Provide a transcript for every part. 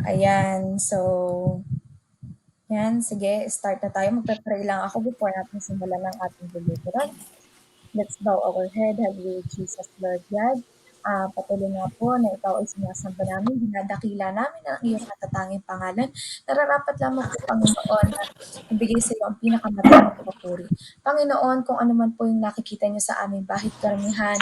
Ayan, so, yan, sige, start na tayo. Magpe-pray lang ako before natin simulan ng ating deliverance. Let's bow our head, Hallelujah, Jesus, Lord God. Patuloy nga po na ikaw ay sinasamba namin, dinadakila namin ang iyong natatanging pangalan. Nararapat lamang po, Panginoon, na ibigay sa iyo ang pinakamataas na papuri. Panginoon, kung ano man po yung nakikita niyo sa amin, bahit karamihan,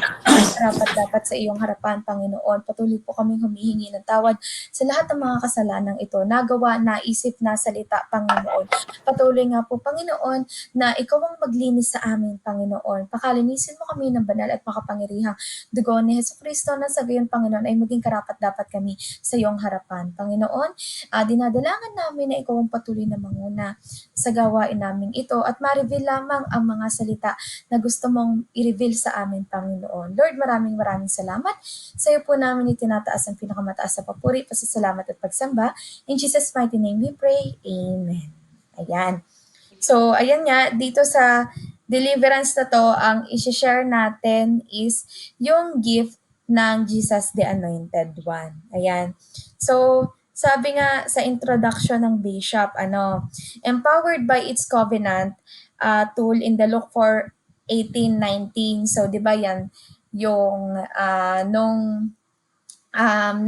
rapat dapat sa iyong harapan, Panginoon. Patuloy po kaming humihingi ng tawad sa lahat ng mga kasalanang ito, nagawa, naisip, nasalita, Panginoon. Patuloy nga po, Panginoon, na ikaw ang maglinis sa amin, Panginoon. Pakalinisin mo kami ng banal at makapangyarihang dugo ni Hesus Kristo na sa gayon, Panginoon, ay maging karapat-dapat kami sa iyong harapan. Panginoon, dinadalangan namin na ikaw ang patuloy na manguna sa gawain namin ito at ma-reveal lamang ang mga salita na gusto mong i-reveal sa amin, Panginoon. Lord, maraming salamat. Sa iyo po namin itinataas ang pinakamataas na papuri, pasasalamat at pagsamba. In Jesus' mighty name we pray. Amen. Ayan. So, ayan nga, dito sa deliverance na to, ang isi-share natin is yung gift ng Jesus the Anointed One. Ayan. So, sabi nga sa introduction ng Bishop, empowered by its covenant tool in the Luke 4:18-19. So, di ba yan, yung nung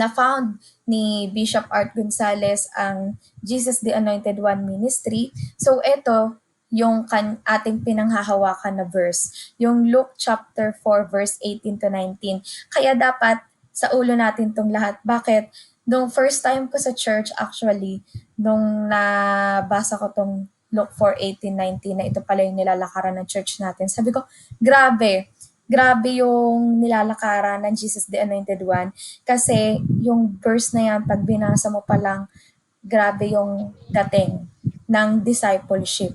na-found ni Bishop Art Gonzalez ang Jesus the Anointed One Ministry. So ito yung ating pinanghahawakan na verse, yung Luke chapter 4 verse 18-19. Kaya dapat sa ulo natin tong lahat. Bakit? Nung first time ko sa church actually, nung nabasa ko tong Luke 4:18-19 na ito pala yung nilalakaran ng church natin. Sabi ko, grabe yung nilalakaran ng Jesus the Anointed One. Kasi yung verse na yan, pag binasa mo pa lang, grabe yung dating ng discipleship.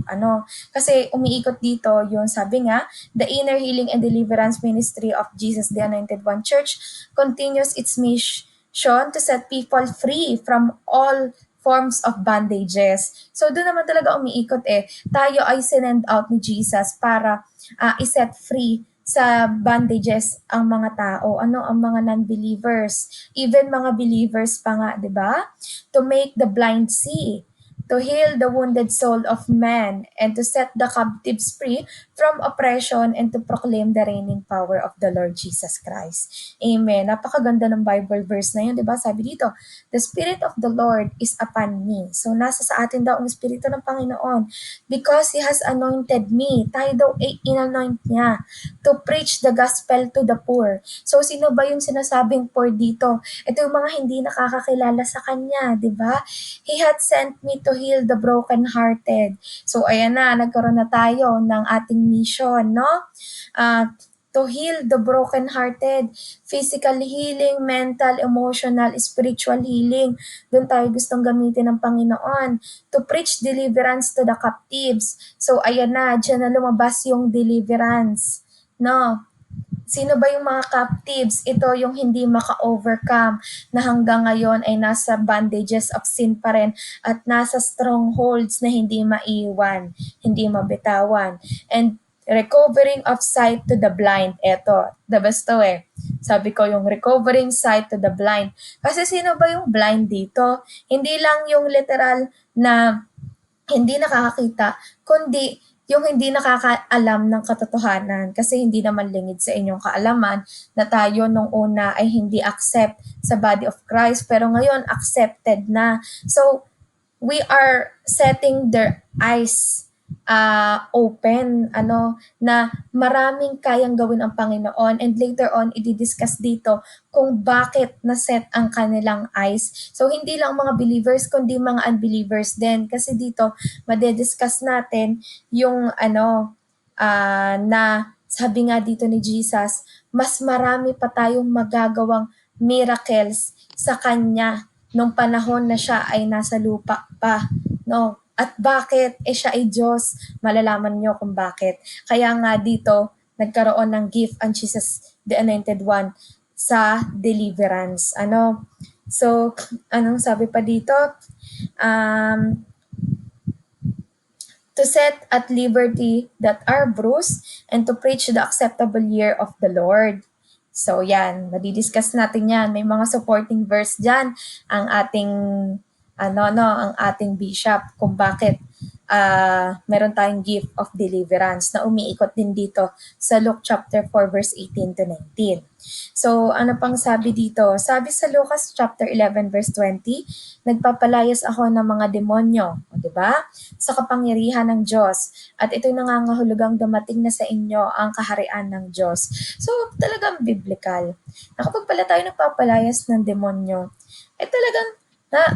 Kasi umiikot dito yung sabi nga, the inner healing and deliverance ministry of Jesus the Anointed One Church continues its mission to set people free from all forms of bondages. So doon naman talaga umiikot tayo ay sinend out ni Jesus para iset free sa bondages ang mga tao, ang mga non-believers, even mga believers pa nga, 'di ba? To make the blind see, to heal the wounded soul of man, and to set the captives free from oppression, and to proclaim the reigning power of the Lord Jesus Christ. Amen. Napakaganda ng Bible verse na yun, di ba? Sabi dito, the Spirit of the Lord is upon me. So, nasa sa atin daw ang Espiritu ng Panginoon because He has anointed me. Tayo daw ay inanoint niya to preach the gospel to the poor. So, sino ba yung sinasabing poor dito? Ito yung mga hindi nakakakilala sa Kanya, di ba? He had sent me to heal the brokenhearted. So, ayan na, nagkaroon na tayo ng ating mission, no? To heal the brokenhearted, physical healing, mental, emotional, spiritual healing. Doon tayo gustong gamitin ng Panginoon. To preach deliverance to the captives. So, ayan na, dyan na lumabas yung deliverance. No? Sino ba yung mga captives? Ito yung hindi maka-overcome na hanggang ngayon ay nasa bondages of sin pa rin at nasa strongholds na hindi maiwan, hindi mabitawan. And recovering of sight to the blind. Eto, the best to Sabi ko yung recovering sight to the blind. Kasi sino ba yung blind dito? Hindi lang yung literal na hindi nakakakita, kundi yung hindi nakakaalam ng katotohanan kasi hindi naman lingid sa inyong kaalaman na tayo nung una ay hindi accept sa body of Christ pero ngayon accepted na. So, we are setting their eyes open, na maraming kayang gawin ang Panginoon and later on, i-discuss dito kung bakit na-set ang kanilang eyes. So, hindi lang mga believers, kundi mga unbelievers din. Kasi dito, madediscuss natin yung na sabi nga dito ni Jesus, mas marami pa tayong magagawang miracles sa Kanya nung panahon na siya ay nasa lupa pa. No? At bakit? Siya ay Diyos. Malalaman niyo kung bakit. Kaya nga dito, nagkaroon ng gift ang Jesus, the Anointed One, sa deliverance. So, anong sabi pa dito? To set at liberty that are bruised, and to preach the acceptable year of the Lord. So yan, madidiscuss natin yan. May mga supporting verse dyan ang ating ang ating bishop kung bakit meron tayong gift of deliverance na umiikot din dito sa Luke chapter 4 verse 18 to 19. So, ano pang sabi dito? Sabi sa Lucas chapter 11 verse 20, nagpapalayas ako ng mga demonyo, o 'di ba? Sa kapangyarihan ng Diyos, at ito'y nangangahulugang dumating na sa inyo ang kaharian ng Diyos. So, talagang biblical. Na kapag pala tayo nagpapalayas ng demonyo, talagang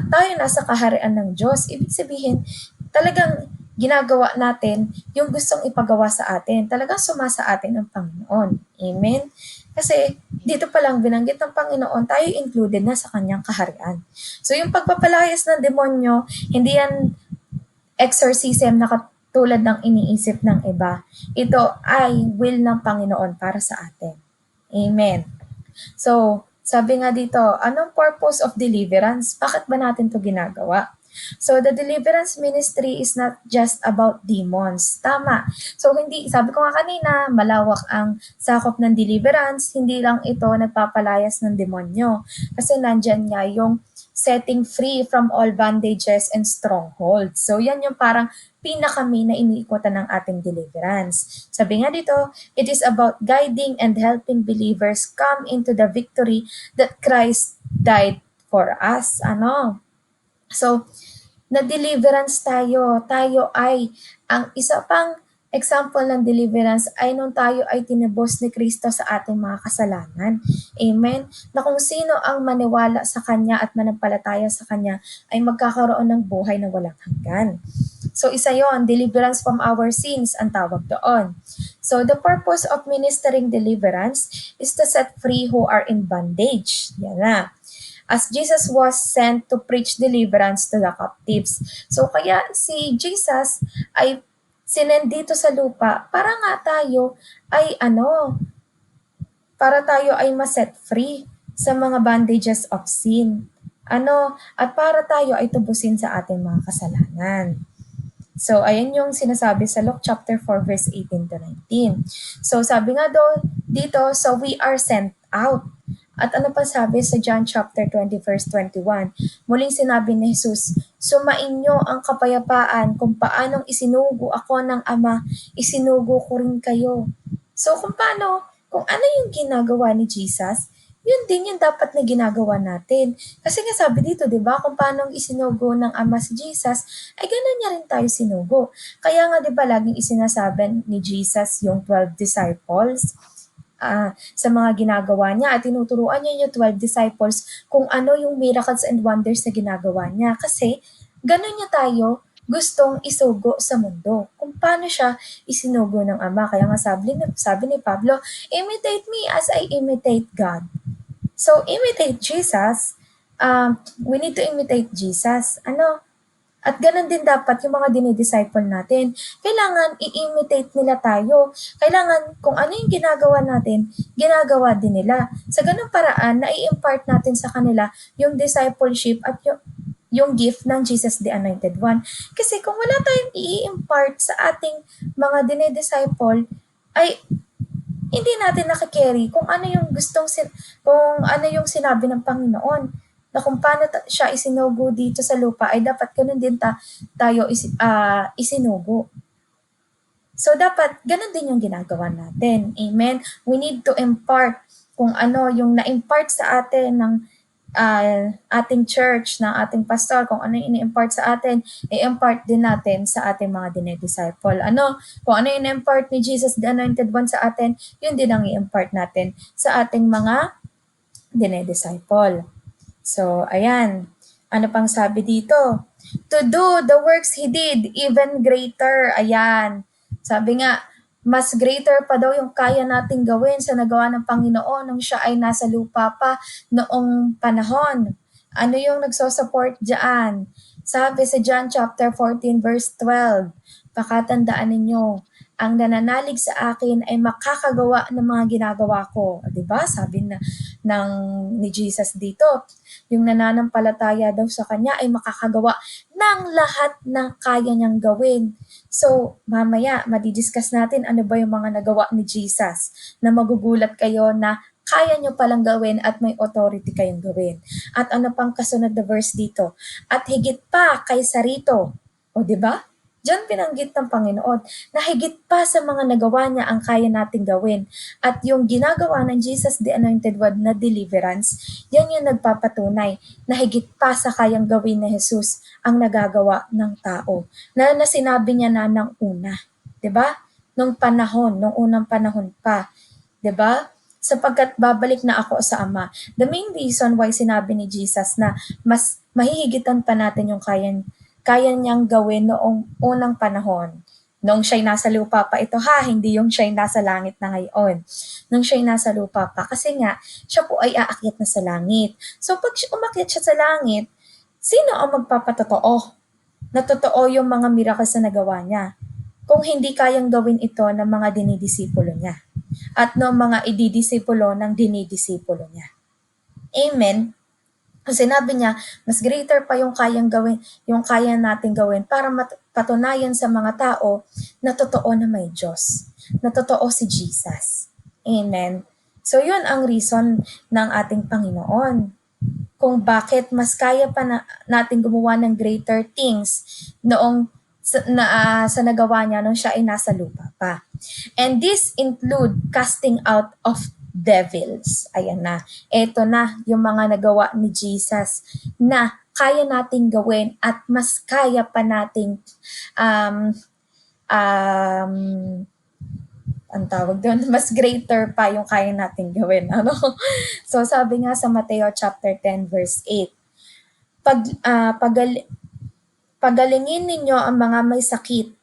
tayo nasa kaharian ng Diyos. Ibig sabihin, talagang ginagawa natin yung gustong ipagawa sa atin. Talagang sumasa atin ang Panginoon. Amen? Kasi dito pa lang binanggit ng Panginoon, tayo included na sa kanyang kaharian. So yung pagpapalayas ng demonyo, hindi yan exorcism na katulad ng iniisip ng iba. Ito ay will ng Panginoon para sa atin. Amen. So, sabi nga dito, anong purpose of deliverance? Bakit ba natin to ginagawa? So, the deliverance ministry is not just about demons. Tama. So, hindi, sabi ko nga kanina, malawak ang sakop ng deliverance. Hindi lang ito nagpapalayas ng demonyo. Kasi nandyan nga yung setting free from all bondages and strongholds. So, yan yung parang pinaka-main na iniikutan ng ating deliverance. Sabi nga dito, it is about guiding and helping believers come into the victory that Christ died for us. So, na-deliverance tayo. Tayo ay, ang isa pang example ng deliverance ay nung tayo ay tinubos ni Kristo sa ating mga kasalanan. Amen? Na kung sino ang maniwala sa Kanya at manampalataya sa Kanya ay magkakaroon ng buhay na walang hanggan. So isa yon, deliverance from our sins ang tawag doon. So the purpose of ministering deliverance is to set free who are in bondage. Yan na. As Jesus was sent to preach deliverance to the captives. So kaya si Jesus ay sinend dito sa lupa para nga tayo ay para tayo ay ma-set free sa mga bondages of sin. At para tayo ay tubusin sa ating mga kasalanan. So, ayan yung sinasabi sa Luke chapter 4 verse 18 to 19. So, sabi nga dito, so we are sent out. At ano pa sabi sa John chapter 20 verse 21? Muling sinabi ni Jesus, sumainyo ang kapayapaan, kung paanong isinugo ako ng Ama, isinugo ko rin kayo. So, kung ano yung ginagawa ni Jesus, yun din yung dapat na ginagawa natin. Kasi nga sabi dito, di ba, kung paano isinugo ng Ama si Jesus, ay ganun niya rin tayo sinugo. Kaya nga, di ba, laging isinasabi ni Jesus yung 12 disciples sa mga ginagawa niya at tinuturuan niya yung 12 disciples kung ano yung miracles and wonders na ginagawa niya. Kasi ganun niya tayo gustong isugo sa mundo. Kung paano siya isinugo ng Ama. Kaya nga sabi ni Pablo, imitate me as I imitate God. So, imitate Jesus. We need to imitate Jesus. At ganun din dapat yung mga dinidisciple natin. Kailangan i-imitate nila tayo. Kailangan kung ano yung ginagawa natin, ginagawa din nila. Sa ganung paraan, na-i-impart natin sa kanila yung discipleship at yung gift ng Jesus the Anointed One. Kasi kung wala tayong i-impart sa ating mga dinidisciple, ay hindi natin nakakarry kung ano yung kung ano yung sinabi ng Panginoon na kung paano siya isinugo dito sa lupa ay dapat ganun din tayo isinugo. So dapat ganun din yung ginagawa natin. Amen? We need to impart kung ano yung na-impart sa atin ng ating church, ng ating pastor, kung ano yung ini-impart sa atin, i-impart din natin sa ating mga dinidisciple. Kung ano yung impart ni Jesus, the Anointed One sa atin, yun din ang i-impart natin sa ating mga dinidisciple. So, ayan. Ano pang sabi dito? To do the works He did, even greater. Ayan. Sabi nga, mas greater pa daw yung kaya nating gawin sa nagawa ng Panginoon nung siya ay nasa lupa pa noong panahon. Ano yung nagsosupport dyan? Sabi sa John chapter 14 verse 12, pakatandaan ninyo, ang nananalig sa akin ay makakagawa ng mga ginagawa ko. Diba? Sabi ni Jesus dito, yung nananampalataya daw sa Kanya ay makakagawa ng lahat ng kaya niyang gawin. So, mamaya, madidiscuss natin ano ba yung mga nagawa ni Jesus na magugulat kayo na kaya nyo palang gawin at may authority kayong gawin. At ano pang kasunod na verse dito? At higit pa kaysa rito. O di ba? Diyan binanggit ng Panginoon na higit pa sa mga nagawa niya ang kaya nating gawin. At yung ginagawa ng Jesus the Anointed One na deliverance, yan yung nagpapatunay na higit pa sa kayang gawin ni Jesus ang nagagawa ng tao. Na sinabi niya na ng una. 'Di ba? Nung unang panahon pa. 'Di ba? Sapagkat babalik na ako sa Ama. The main reason why sinabi ni Jesus na mas mahihigitan pa natin yung kaya niyang gawin noong unang panahon. Nung siya'y nasa lupa pa ito ha, hindi yung siya'y nasa langit na ngayon. Nung siya'y nasa lupa pa. Kasi nga, siya po ay aakyat na sa langit. So pag umakyat siya sa langit, sino ang magpapatotoo? Na totoo yung mga miracles na nagawa niya. Kung hindi kayang gawin ito ng mga dinidisipulo niya. At ng mga ididisipulo ng dinidisipulo niya. Amen. Sinabi niya, mas greater pa yung kayang gawin, yung kaya nating gawin para patunayan sa mga tao na totoo na may Diyos, na totoo si Jesus. Amen. So yun ang reason ng ating Panginoon. Kung bakit mas kaya pa natin gumawa ng greater things noong sa nagawa niya nung siya ay nasa lupa pa. And this include casting out of devils. Ayan na. Ito na yung mga nagawa ni Jesus na kaya nating gawin at mas kaya pa nating ang tawag doon, mas greater pa yung kaya nating gawin. Ano? So sabi nga sa Mateo chapter 10 verse 8, pagalingin ninyo ang mga may sakit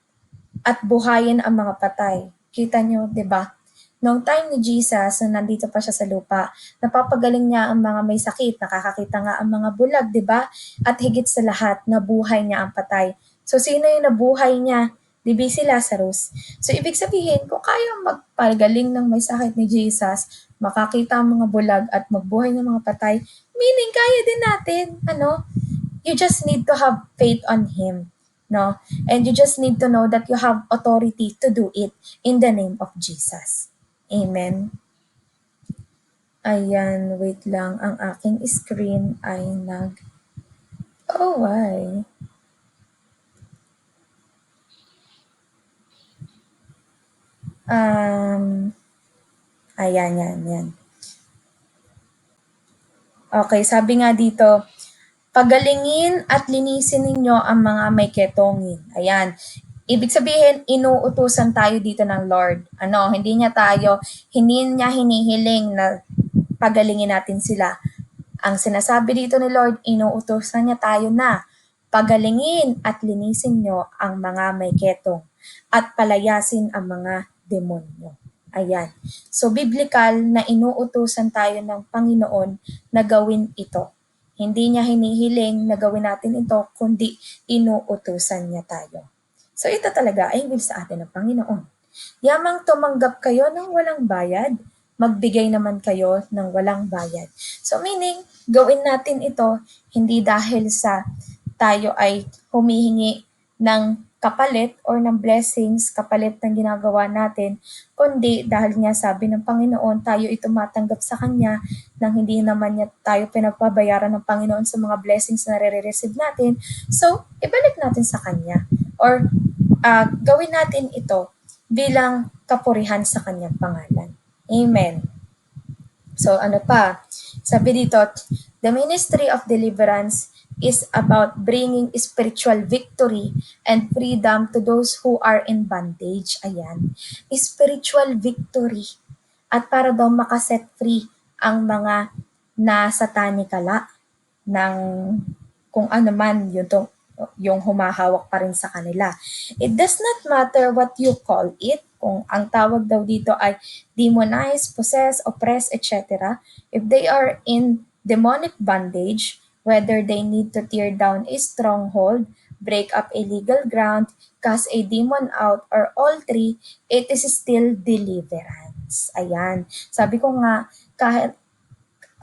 at buhayin ang mga patay. Kita nyo, di ba? Noong time ni Jesus, nung nandito pa siya sa lupa, napapagaling niya ang mga may sakit, nakakakita nga ang mga bulag, di ba? At higit sa lahat, nabuhay niya ang patay. So, sino yung nabuhay niya? Di ba si Lazarus? So, ibig sabihin, kung kaya magpagaling ng may sakit ni Jesus, makakita ang mga bulag at magbuhay ng mga patay, meaning kaya din natin, ano? You just need to have faith on Him. No? And you just need to know that you have authority to do it in the name of Jesus. Amen. Ayan, wait lang. Ang aking screen ay Oh, why? Ayan, yan. Okay, sabi nga dito, pagalingin at linisin ninyo ang mga may ketongin. Ayan. Ibig sabihin, inuutusan tayo dito ng Lord. Hindi niya hinihiling na pagalingin natin sila. Ang sinasabi dito ni Lord, inuutosan niya tayo na pagalingin at linisin nyo ang mga may ketong at palayasin ang mga demonyo. Ayan. So, biblical na inuutusan tayo ng Panginoon na gawin ito. Hindi niya hinihiling na gawin natin ito, kundi inuutusan niya tayo. So, ito talaga ay will sa atin ng Panginoon. Yamang tumanggap kayo ng walang bayad, magbigay naman kayo ng walang bayad. So, meaning, gawin natin ito hindi dahil sa tayo ay humihingi ng kapalit or ng blessings, kapalit ng ginagawa natin, kundi dahil nga sabi ng Panginoon, tayo ay tumatanggap sa Kanya nang hindi naman niya tayo pinagpabayaran ng Panginoon sa mga blessings na nare-receive natin. So, ibalik natin sa Kanya. Or gawin natin ito bilang kapurihan sa Kanyang pangalan. Amen. So, ano pa? Sabi dito, the ministry of deliverance is about bringing spiritual victory and freedom to those who are in bondage. Ayan. Spiritual victory. At para daw makaset free ang mga nasa tanikala ng kung ano man yung humahawak pa rin sa kanila. It does not matter what you call it, kung ang tawag daw dito ay demonize, possess, oppress, etc. If they are in demonic bondage, whether they need to tear down a stronghold, break up a legal ground, cast a demon out, or all three, it is still deliverance. Ayan. Sabi ko nga, kahit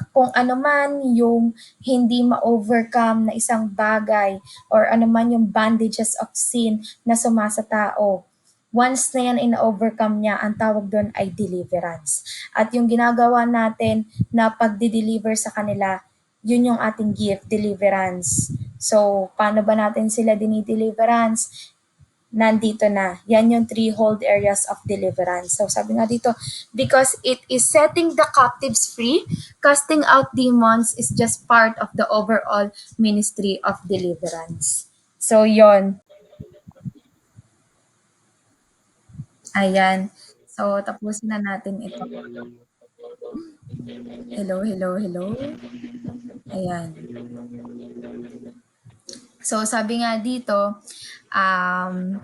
kung ano man yung hindi ma-overcome na isang bagay or ano man yung bandages of sin na sumasa tao, once na yan in-overcome niya, ang tawag doon ay deliverance. At yung ginagawa natin na pagdi-deliver sa kanila, yun yung ating gift, deliverance. So, paano ba natin sila dinideliverance? Nandito na. Yan yung three hold areas of deliverance. So sabi nga dito, because it is setting the captives free, casting out demons is just part of the overall ministry of deliverance. So yon. Ayan. So tapusin na natin ito. Hello, hello, hello. Ayan. So sabi nga dito, um,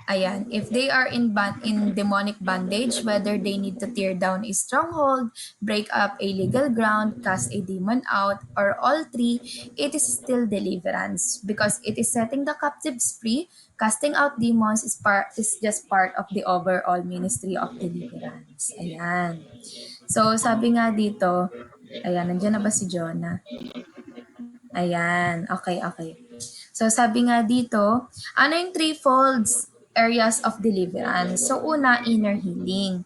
ayan, if they are in demonic bondage, whether they need to tear down a stronghold, break up a legal ground, cast a demon out, or all three, it is still deliverance because it is setting the captives free. Casting out demons is just part of the overall ministry of deliverance. Ayan. So sabi nga dito, ayan, nandiyan na ba si Jonah? Ayan, okay, okay. So sabi nga dito, ano yung threefold areas of deliverance? So una, inner healing.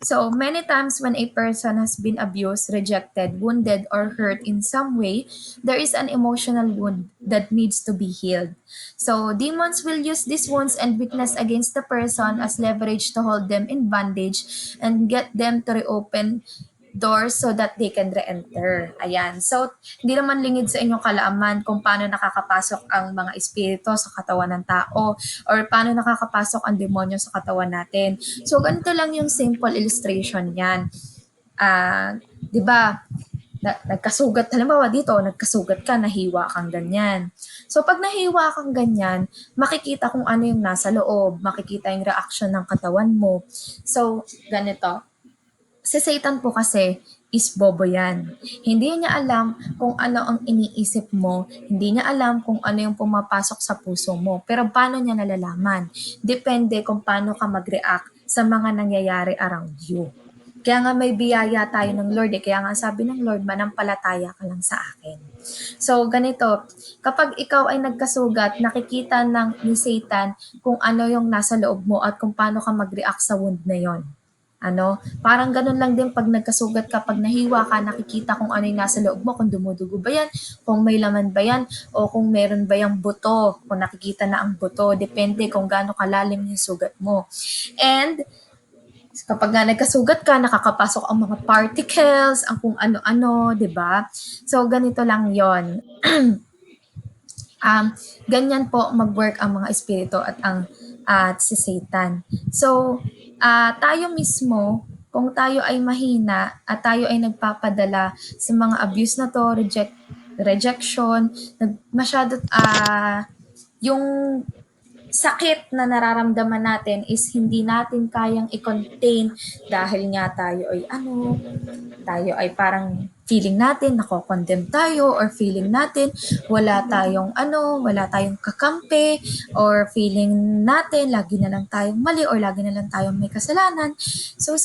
So many times when a person has been abused, rejected, wounded, or hurt in some way, there is an emotional wound that needs to be healed. So demons will use these wounds and weakness against the person as leverage to hold them in bondage and get them to reopen doors so that they can re-enter. Ayan. So, hindi naman lingid sa inyong kalaaman kung paano nakakapasok ang mga espiritu sa katawan ng tao or paano nakakapasok ang demonyo sa katawan natin. So, ganito lang yung simple illustration yan. 'Di ba? Nagkasugat, halimbawa dito, nagkasugat ka, nahiwa kang ganyan. So, pag nahiwa kang ganyan, makikita kung ano yung nasa loob, makikita yung reaction ng katawan mo. So, ganito, si Satan po kasi is bobo yan. Hindi niya alam kung ano ang iniisip mo. Hindi niya alam kung ano yung pumapasok sa puso mo. Pero paano niya nalalaman? Depende kung paano ka mag-react sa mga nangyayari around you. Kaya nga may biyaya tayo ng Lord eh. Kaya nga sabi ng Lord, manampalataya ka lang sa akin. So, ganito, kapag ikaw ay nagkasugat, nakikita ni Satan kung ano yung nasa loob mo at kung paano ka mag-react sa wound na yon. Parang ganun lang din pag nagkasugat ka, pag nahiwa ka, nakikita kung ano yung nasa loob mo, kung dumudugo ba yan, kung may laman ba yan, o kung meron ba yung buto, kung nakikita na ang buto, depende kung gaano kalalim yung sugat mo. And kapag nga nagkasugat ka, nakakapasok ang mga particles, ang kung ano-ano, 'di ba? So ganito lang 'yon. Ganyan po mag-work ang mga espiritu at si Satan. So, tayo mismo, kung tayo ay mahina at tayo ay nagpapadala sa mga abuse na to, rejection, masyado, yung sakit na nararamdaman natin is hindi natin kayang i-contain dahil nga tayo ay parang feeling natin nako-condemn tayo or feeling natin wala tayong kakampi or feeling natin lagi na lang tayong mali or lagi na lang tayong may kasalanan. So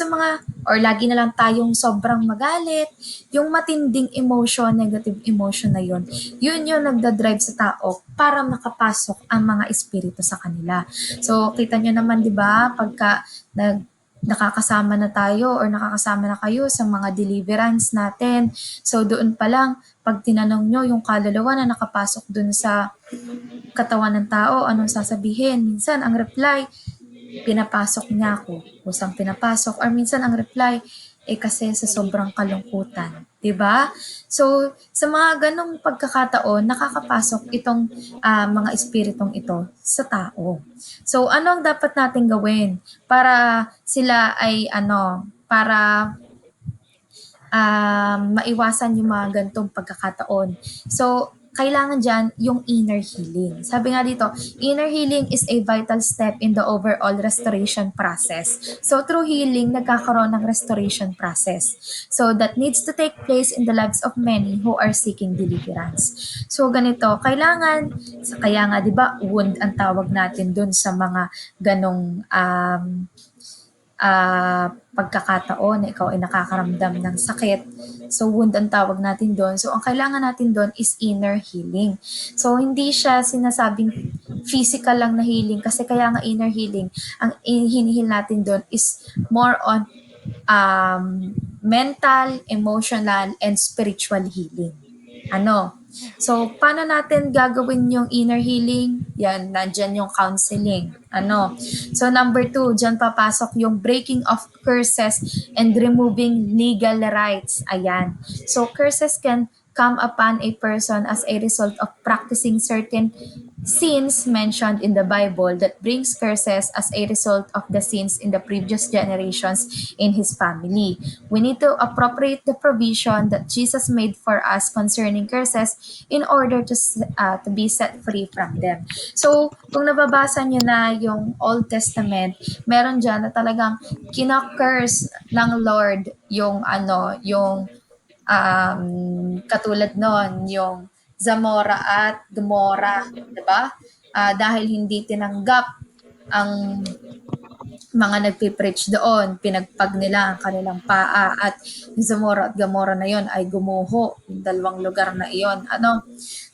or lagi na lang tayong sobrang magalit, yung matinding emotion, negative emotion na yun yung nagda-drive sa tao para makapasok ang mga espiritu sa kanila. So, kita nyo naman, di ba, pagka nakakasama na tayo or nakakasama na kayo sa mga deliverance natin. So, doon pa lang, pag tinanong nyo yung kaluluwa na nakapasok doon sa katawan ng tao, anong sasabihin? Minsan, ang reply, pinapasok niya ako. Kusang pinapasok. Or minsan, ang reply, kasi sa sobrang kalungkutan. 'Di ba? So, sa mga ganong pagkakataon, nakakapasok itong mga espiritong ito sa tao. So, ano ang dapat nating gawin para sila ay para maiwasan yung mga gantong pagkakataon? So, kailangan dyan yung inner healing. Sabi nga dito, inner healing is a vital step in the overall restoration process. So, through healing, nagkakaroon ng restoration process. So, that needs to take place in the lives of many who are seeking deliverance. So, ganito, kaya nga, di ba, wound ang tawag natin dun sa mga ganong pagkakataon na ikaw ay nakakaramdam ng sakit. So, wound ang tawag natin doon. So, ang kailangan natin doon is inner healing. So, hindi siya sinasabing physical lang na healing kasi kaya nga inner healing, ang hinihil natin doon is more on mental, emotional, and spiritual healing. Ano? So, paano natin gagawin yung inner healing? Yan, nandyan yung counseling. Ano? So, number 2, dyan papasok yung breaking of curses and removing legal rights. Ayan. So, curses can come upon a person as a result of practicing certain sins mentioned in the Bible that brings curses as a result of the sins in the previous generations in his family. We need to appropriate the provision that Jesus made for us concerning curses in order to be set free from them. So, kung nababasa niyo na yung Old Testament, meron dyan na talagang kina-curse ng Lord yung katulad nun, yung Zamora at Gomora, 'di ba? Dahil hindi tinanggap ang mga nagpi-preach doon, pinagpag nila ang kanilang paa at yung Zamora at Gomora na yon ay gumuho, yung dalawang lugar na iyon.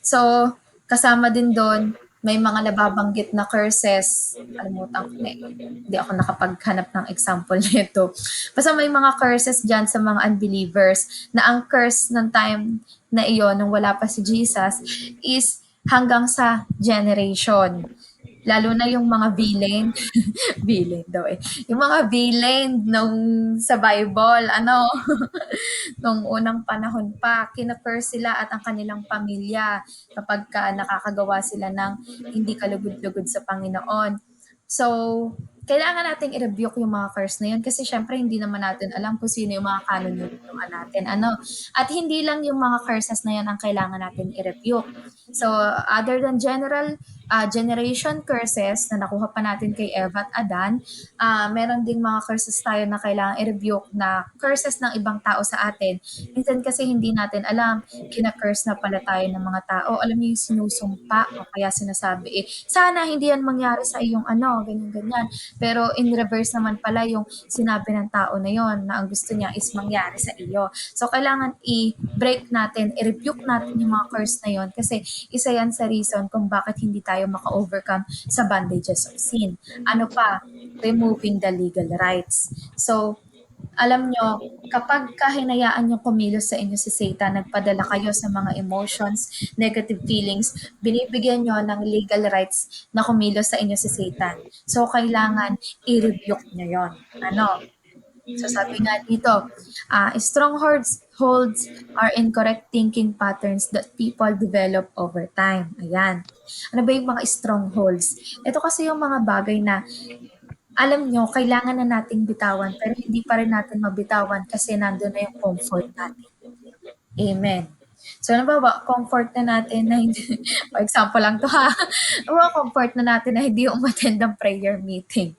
So, kasama din doon, may mga nababanggit na curses. Kalimutan ko na eh. Hindi ako nakapaghanap ng example nito. Basta may mga curses dyan sa mga unbelievers na ang curse ng time na iyon, nung wala pa si Jesus, is hanggang sa generation. Lalo na yung mga villain. Villain daw eh. Yung mga villain nung sa Bible, nung unang panahon pa, kina-curse sila at ang kanilang pamilya kapag nakakagawa sila ng hindi kalugod-lugod sa Panginoon. So, kailangan nating i-rebuke yung mga curse na yun kasi syempre hindi naman natin alam kung sino yung mga kanununuan natin. At hindi lang yung mga curses na yun ang kailangan natin i-rebuke. So, other than generation curses na nakuha pa natin kay Eva at Adan, meron ding mga curses tayo na kailangan i-rebuke na curses ng ibang tao sa atin. Minsan kasi hindi natin alam, kina-curse na pala tayo ng mga tao. Alam niyo yung sinusumpa o kaya sinasabi sana hindi yan mangyari sa iyong ganyan-ganyan. Pero in reverse naman pala yung sinabi ng tao na yon na ang gusto niya is mangyari sa iyo. So, kailangan i-break natin, i-rebuke natin yung mga curse na yon kasi isa yan sa reason kung bakit hindi tayo maka-overcome sa bondages of sin. Ano pa? Removing the legal rights. So, alam nyo, kapag kahinayaan yung kumilos sa inyo si Satan, nagpadala kayo sa mga emotions, negative feelings, binibigyan nyo ng legal rights na kumilos sa inyo si Satan. So, kailangan i-rebuke nyo yon. So, sabi nga dito, strongholds are incorrect thinking patterns that people develop over time. Ayan. Ano ba yung mga strongholds? Ito kasi yung mga bagay na alam nyo, kailangan na nating bitawan pero hindi pa rin natin mabitawan kasi nandun na yung comfort natin. Amen. So, comfort na natin na hindi, for example lang to ha, comfort na natin na hindi umattend ng prayer meeting.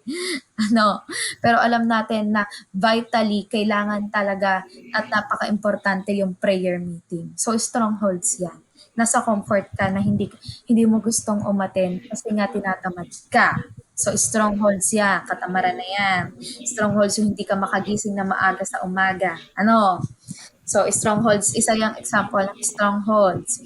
Pero alam natin na vitally, kailangan talaga at napaka-importante yung prayer meeting. So, strongholds yan. Nasa comfort ka na hindi mo gustong umattend kasi nga tinatamad ka. So, strongholds yan. Katamaran na yan. Strongholds yung hindi ka makagising na maaga sa umaga. So, strongholds, isa yung example ng strongholds.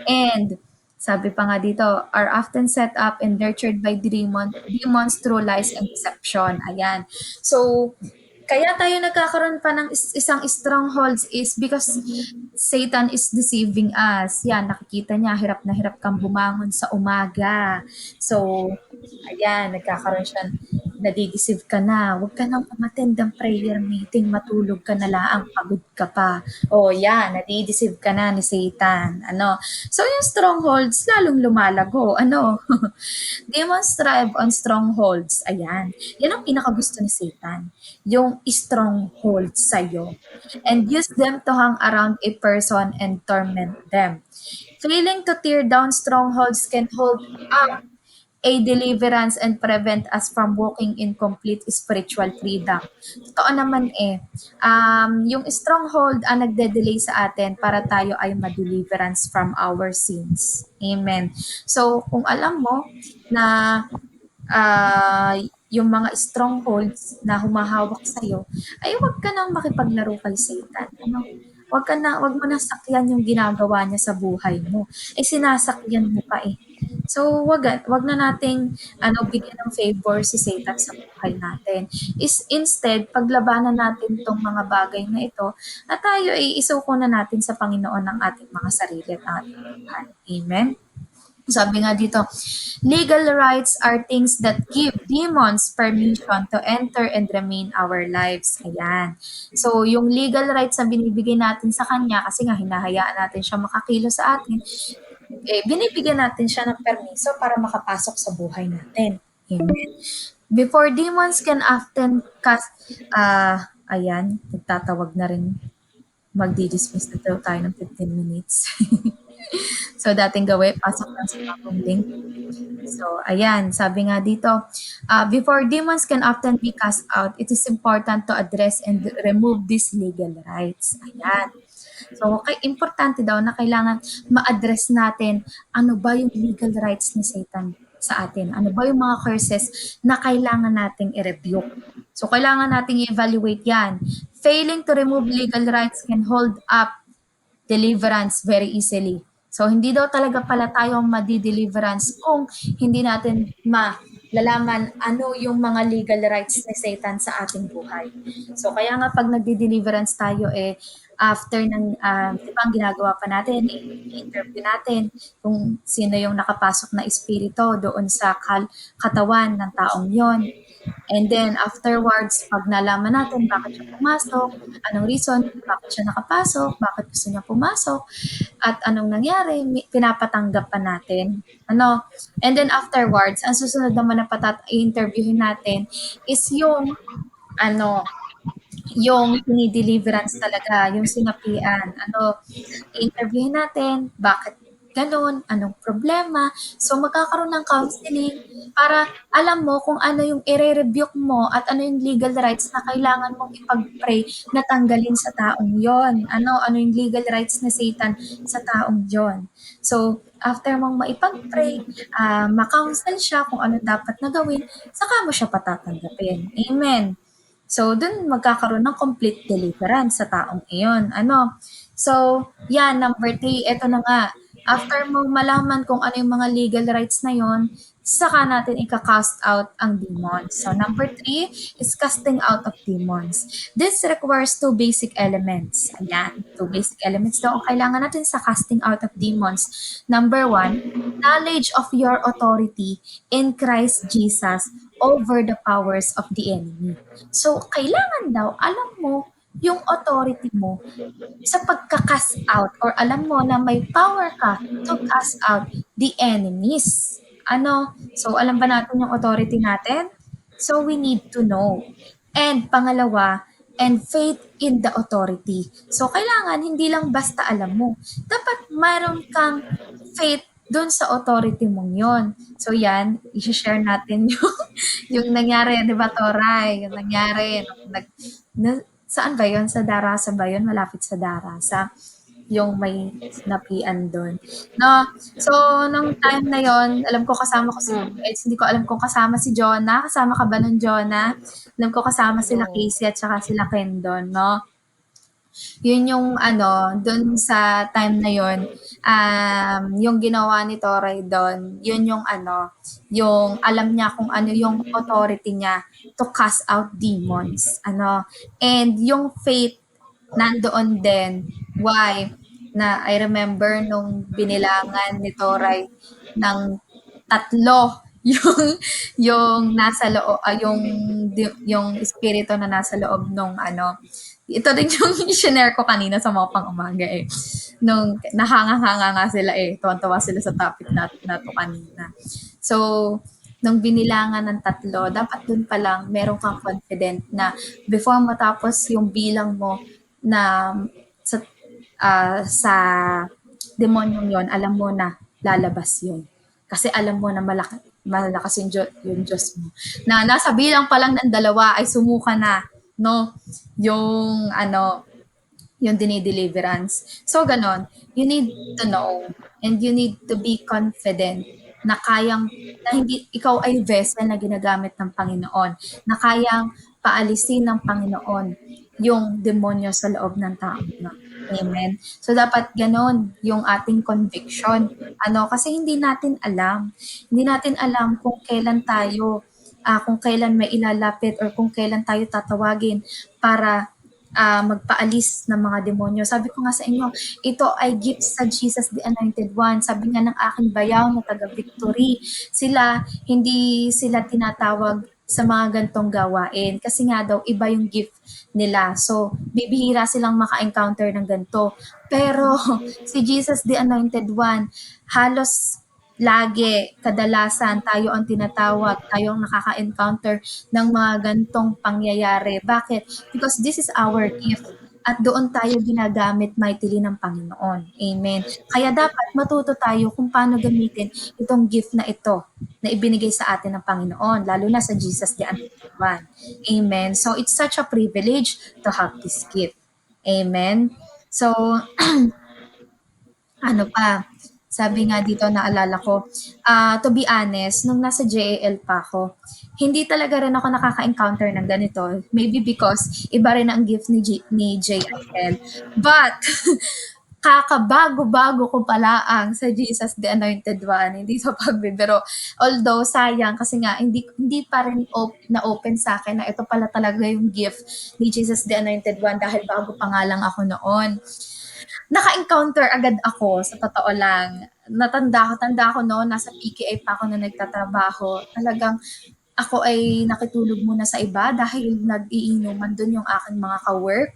And, sabi pa nga dito, are often set up and nurtured by demons through lies and deception. Ayan. So, kaya tayo nagkakaroon pa ng isang strongholds is because Satan is deceiving us. Yan, nakikita niya, hirap na hirap kang bumangon sa umaga. So, ayan, nagkakaroon siya, nadideceive ka na, huwag ka nang umattend ng prayer meeting, matulog ka na lang, pagod ka pa. Yan, nadideceive ka na ni Satan. So, yung strongholds, lalong lumalago. Demons thrive on strongholds. Ayan. Yan ang pinakagusto ni Satan. Yung strongholds sa'yo. And use them to hang around a person and torment them. Failing to tear down strongholds can hold up a deliverance and prevent us from walking in complete spiritual freedom. Totoo naman yung stronghold ang nagde-delay sa atin para tayo ay ma-deliverance from our sins. Amen. So, kung alam mo na yung mga strongholds na humahawak sa'yo, ay huwag ka nang makipaglaro kay Satan, ano? Huwag mo nang sakyan yung ginagawa niya sa buhay mo. Eh, sinasakyan mo pa eh. So, wag na nating bigyan ng favor si Satan sa buhay natin. Instead, paglabanan natin 'tong mga bagay na ito na tayo ay isuko na natin sa Panginoon ang ating mga sarili at ang ating buhay. Amen? Sabi nga dito, legal rights are things that give demons permission to enter and remain our lives. Ayan. So, yung legal rights na binibigay natin sa kanya, kasi nga hinahayaan natin siya makakilos sa atin, binibigyan natin siya ng permiso para makapasok sa buhay natin. Amen. Before demons can often cast, ayan, nagtatawag na rin. Magdi-dismiss na tayo ng 15 minutes. So, dating gawin, pasok lang sa bagong link. So, ayan, sabi nga dito, before demons can often be cast out, it is important to address and remove these legal rights. Ayan. So, importante daw na kailangan ma-address natin ano ba yung legal rights ni Satan sa atin. Ano ba yung mga curses na kailangan nating i-rebuke. So, kailangan nating i-evaluate yan. Failing to remove legal rights can hold up deliverance very easily. So, hindi daw talaga pala tayo madi-deliverance kung hindi natin malalaman ano yung mga legal rights ni Satan sa ating buhay. So, kaya nga pag nagdi-deliverance tayo, after ng, di ba ang ginagawa pa natin, i-interview natin kung sino yung nakapasok na espiritu doon sa katawan ng taong yon. And then afterwards, pag nalaman natin bakit siya pumasok, anong reason, bakit siya nakapasok, bakit gusto niya pumasok, at anong nangyari, pinapatanggap pa natin. And then afterwards, ang susunod naman na i-interviewin natin is yung deliverance talaga, yung sinapian. I-interviewin natin, bakit ganun, anong problema. So, magkakaroon ng counseling para alam mo kung ano yung i-rebuke mo at ano yung legal rights na kailangan mong ipag-pray na tanggalin sa taong yon. Ano yung legal rights ni Satan sa taong yon. So, after mong maipag-pray, ma-counsel siya kung ano dapat na gawin, saka mo siya patatanggapin. Amen. So, dun magkakaroon ng complete deliverance sa taong iyon. So, yan, number 3, eto na nga. After mo malaman kung ano yung mga legal rights na yon, saka natin ika-cast out ang demons. So, number 3 is casting out of demons. This requires 2 basic elements. Ayan, 2 basic elements daw ang kailangan natin sa casting out of demons. Number 1, knowledge of your authority in Christ Jesus over the powers of the enemy. So, kailangan daw, alam mo yung authority mo sa pagka-cast out or alam mo na may power ka to cast out the enemies. So, alam ba natin yung authority natin? So, we need to know. And pangalawa, and faith in the authority. So, kailangan hindi lang basta alam mo. Dapat mayroon kang faith doon sa authority mong yon. So, yan, i-share natin yung nangyari, di ba, Toray? Yung nangyari, saan ba yun? Sa Darasa ba yun? Malapit sa Darasa. Yung may sinapian doon. So, nung time na yon, alam ko kasama ko si Eds, hindi ko alam kung kasama si Jonah. Kasama ka ba nun, Jonah? Alam ko kasama sila Casey at saka sila Ken doon, no? Yun yung doon sa time na yon, yung ginawa ni Toray doon, yun yung yung alam niya kung ano yung authority niya to cast out demons. And yung faith nandoon din. Why? Na I remember nung binilangan ni Toray ng 3 yung nasa loob, yung espiritu na nasa loob nung ito din yung share ko kanina sa mga pang-umaga nung nahanga-hanga nga sila tuwan-tuwa sila sa topic na to kanina. So, nung binilangan ng 3, dapat dun pa lang meron kang confident na before matapos yung bilang mo na sa demonyong yon, alam mo na lalabas yun. Kasi alam mo na malakas yung Diyos mo. Na nasa bilang pa lang ng 2 ay sumuka na, no? Yung yung dinideliverance. So, ganon. You need to know and you need to be confident na kayang na hindi ikaw ay vessel na ginagamit ng Panginoon, na kayang paalisin ng Panginoon yung demonyo sa loob ng tao mo. Amen. So dapat ganon yung ating conviction. Kasi hindi natin alam. Hindi natin alam kung kailan tayo, kung kailan may ilalapit or kung kailan tayo tatawagin para magpaalis ng mga demonyo. Sabi ko nga sa inyo, ito ay gift sa Jesus the Anointed One. Sabi nga ng aking bayaw na taga-victory, hindi sila tinatawag sa mga gantong gawain. Kasi nga daw, iba yung gift nila. So, bibihira silang maka-encounter ng ganito. Pero, si Jesus the Anointed One, halos lagi, kadalasan, tayo ang tinatawag, tayo ang nakaka-encounter ng mga gantong pangyayari. Bakit? Because this is our gift at doon tayo ginagamit mightily ng Panginoon. Amen. Kaya dapat matuto tayo kung paano gamitin itong gift na ito na ibinigay sa atin ng Panginoon, lalo na sa Jesus the Anointed One. Amen. So it's such a privilege to have this gift. Amen. So, ano pa, sabi nga dito, naalala ko, to be honest, nung nasa JAL pa ako, hindi talaga rin ako nakaka-encounter ng ganito. Maybe because iba rin ang gift ni JIL. But, kakabago-bago ko pala ang sa Jesus the Anointed One, hindi sa pagbibiro. Although, sayang, kasi nga, hindi pa rin na-open sa akin na ito pala talaga yung gift ni Jesus the Anointed One dahil bago pa nga lang ako noon. Naka-encounter agad ako, sa totoo lang. Tanda ko noon, nasa PKA pa ako na nagtatrabaho. Talagang ako ay nakitulog muna sa iba dahil nag-iinuman dun yung aking mga ka-work.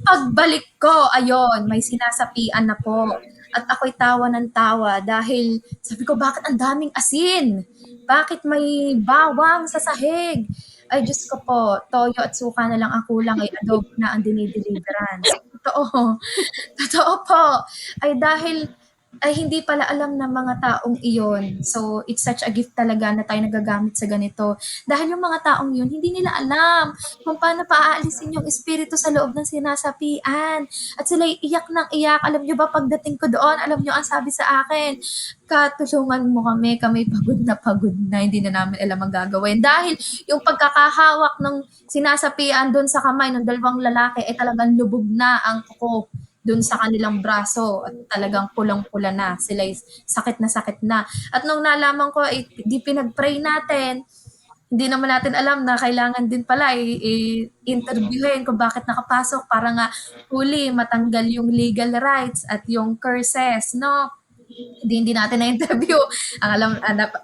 Pagbalik ko, ayun, may sinasapian na po. At ako'y tawa ng tawa dahil sabi ko, bakit ang daming asin? Bakit may bawang sa sahig? Ay, Diyos ko po, toyo at suka na lang ang kulang, ay adobo na ang dinideliverance. Totoo. Totoo po. Ay hindi pala alam ng mga taong iyon. So, it's such a gift talaga na tayo nagagamit sa ganito. Dahil yung mga taong yun, hindi nila alam kung paano paaalisin yung espiritu sa loob ng sinasapian. At sila iyak ng iyak. Alam nyo ba, pagdating ko doon, alam nyo ang sabi sa akin, katulungan mo kami pagod na, hindi na namin alam ang gagawin. Dahil yung pagkakahawak ng sinasapian doon sa kamay ng dalawang lalaki ay talagang lubog na ang kuko doon sa kanilang braso at talagang pulang-pula na. Sila sakit na sakit na. At nung nalaman ko, di pinag-pray natin, hindi naman natin alam na kailangan din pala i-interviewin kung bakit nakapasok para nga huli matanggal yung legal rights at yung curses, no? Hindi natin na-interview. Ang alam,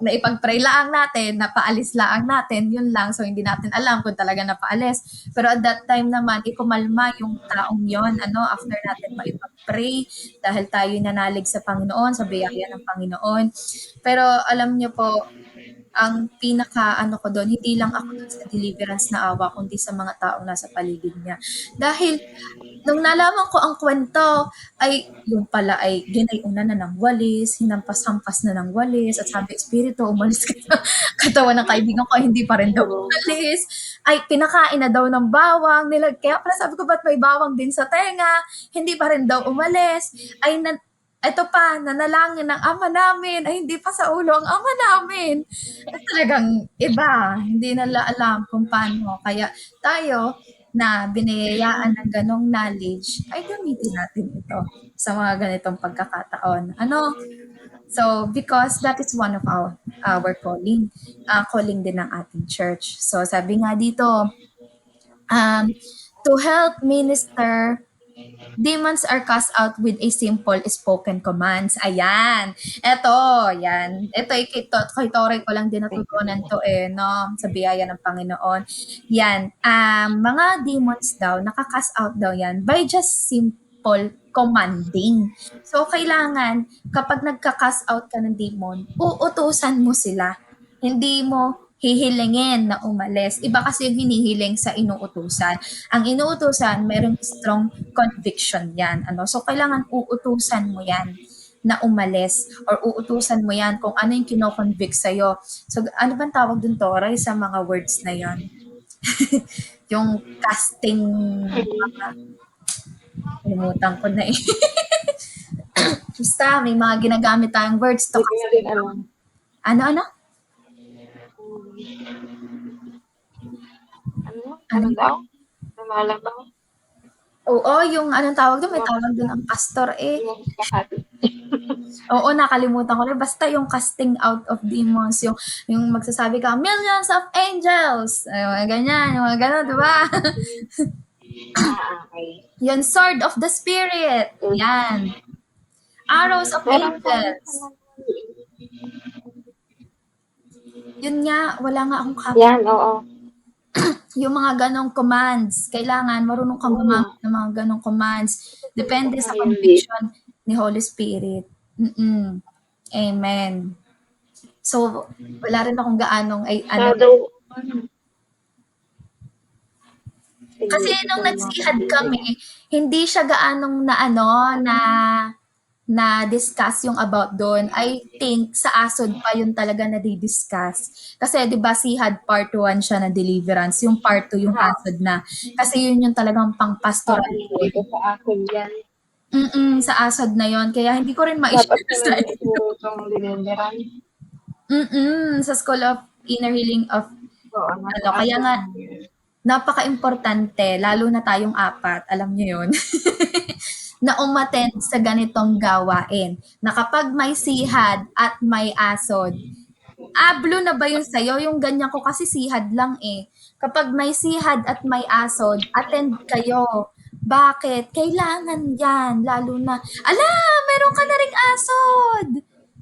naipag-pray lang natin, napaalis lang natin, yun lang. So, hindi natin alam kung talaga napaalis. Pero at that time naman, ikumalma yung taong yon after natin maipag-pray, dahil tayo nanalig sa Panginoon, sa biyaya ng Panginoon. Pero alam niyo po, ang pinaka ko doon, hindi lang ako doon sa deliverance na awa, kundi sa mga taong nasa paligid niya. Dahil nung nalaman ko ang kwento, ay yung pala ay ginayunan na ng walis, hinampas-hampas na ng walis, at sabi, Espiritu, umalis ka sa katawan ng kaibigan ko, hindi pa rin daw umalis. Ay, pinakain na daw ng bawang. Kaya pala sabi ko, ba't may bawang din sa tenga? Hindi pa rin daw umalis. Ito pa, nanalangin ng ama namin, ay hindi pa sa ulo ang ama namin. At talagang iba, hindi nila alam kung paano. Kaya tayo, na biniyayaan ng ganong knowledge, ay gamitin natin ito sa mga ganitong pagkakataon. So, because that is one of our calling, calling din ng ating church. So, sabi nga dito, to help minister, demons are cast out with a simple spoken commands. Ayan. Yan. Ito, kay Torey ko lang din natutunan to no? Sa biyaya ng Panginoon. Yan. Mga demons daw, nakakast out daw yan by just simple commanding. So, kailangan, kapag nagka-cast out ka ng demon, uutusan mo sila. Hindi mo hihilingin na umalis. Iba kasi yung hinihiling sa inuutusan. Ang inuutusan, merong strong conviction yan. So, kailangan uutusan mo yan na umalis or uutusan mo yan kung ano yung kino-convict sa'yo. So, ano bang tawag dun, Toray, sa mga words na yon? Yung casting, limutan ko na Basta, may mga ginagamit tayong words to Hindi ko din alam. Ano? Ano Ano? daw? Lumalabang Oo, yung anong tawag do'n, may yung tawag do'n ang castor, eh. yung lahat. Oo, nakalimutan ko na. Basta yung casting out of demons, yung magsasabi ka, millions of angels! Ay, mga ganyan, yung mga gano'n, di ba? Okay. Yun, sword of the spirit. Yan. Arrows of Meron pang angels. Yun nga, wala nga akong copy. yan, oo. Yung mga ganong commands, kailangan marunong kang Mm. gumamit ng mga ganong commands. Depende sa Ay, hindi. conviction ni Holy Spirit. Mm. Amen. So, wala rin akong gaanong ay ano. Shadow, ano, sige, Kasi ito nung yung mga nagsihad kami, confusion. hindi siya gaanong na ano, na discuss yung about doon. I think sa ASOD pa yun talaga nadi-discuss. Kasi 'di ba SIHAD part 1 siya na deliverance, yung part 2 yung Oo. ASOD na. Kasi yun yung talagang Oo, pang-pastoral dito calling. sa akin yan. Sa ASOD na yon. Kaya hindi ko rin Dapat mai-share ko sa inyo. nagtuturo itong deliverance. Sa School of Inner Healing of Oo, nasa ano, kaya akin nga yun. napaka-importante, lalo na tayong apat, alam niyo yun, na umattend sa ganitong gawain. Na kapag may sihad at may asod, blue na ba yun sa'yo? Yung ganyan ko kasi sihad lang eh. Kapag may sihad at may asod, attend kayo. Bakit? Kailangan yan. Lalo na, ala, meron ka na ring asod.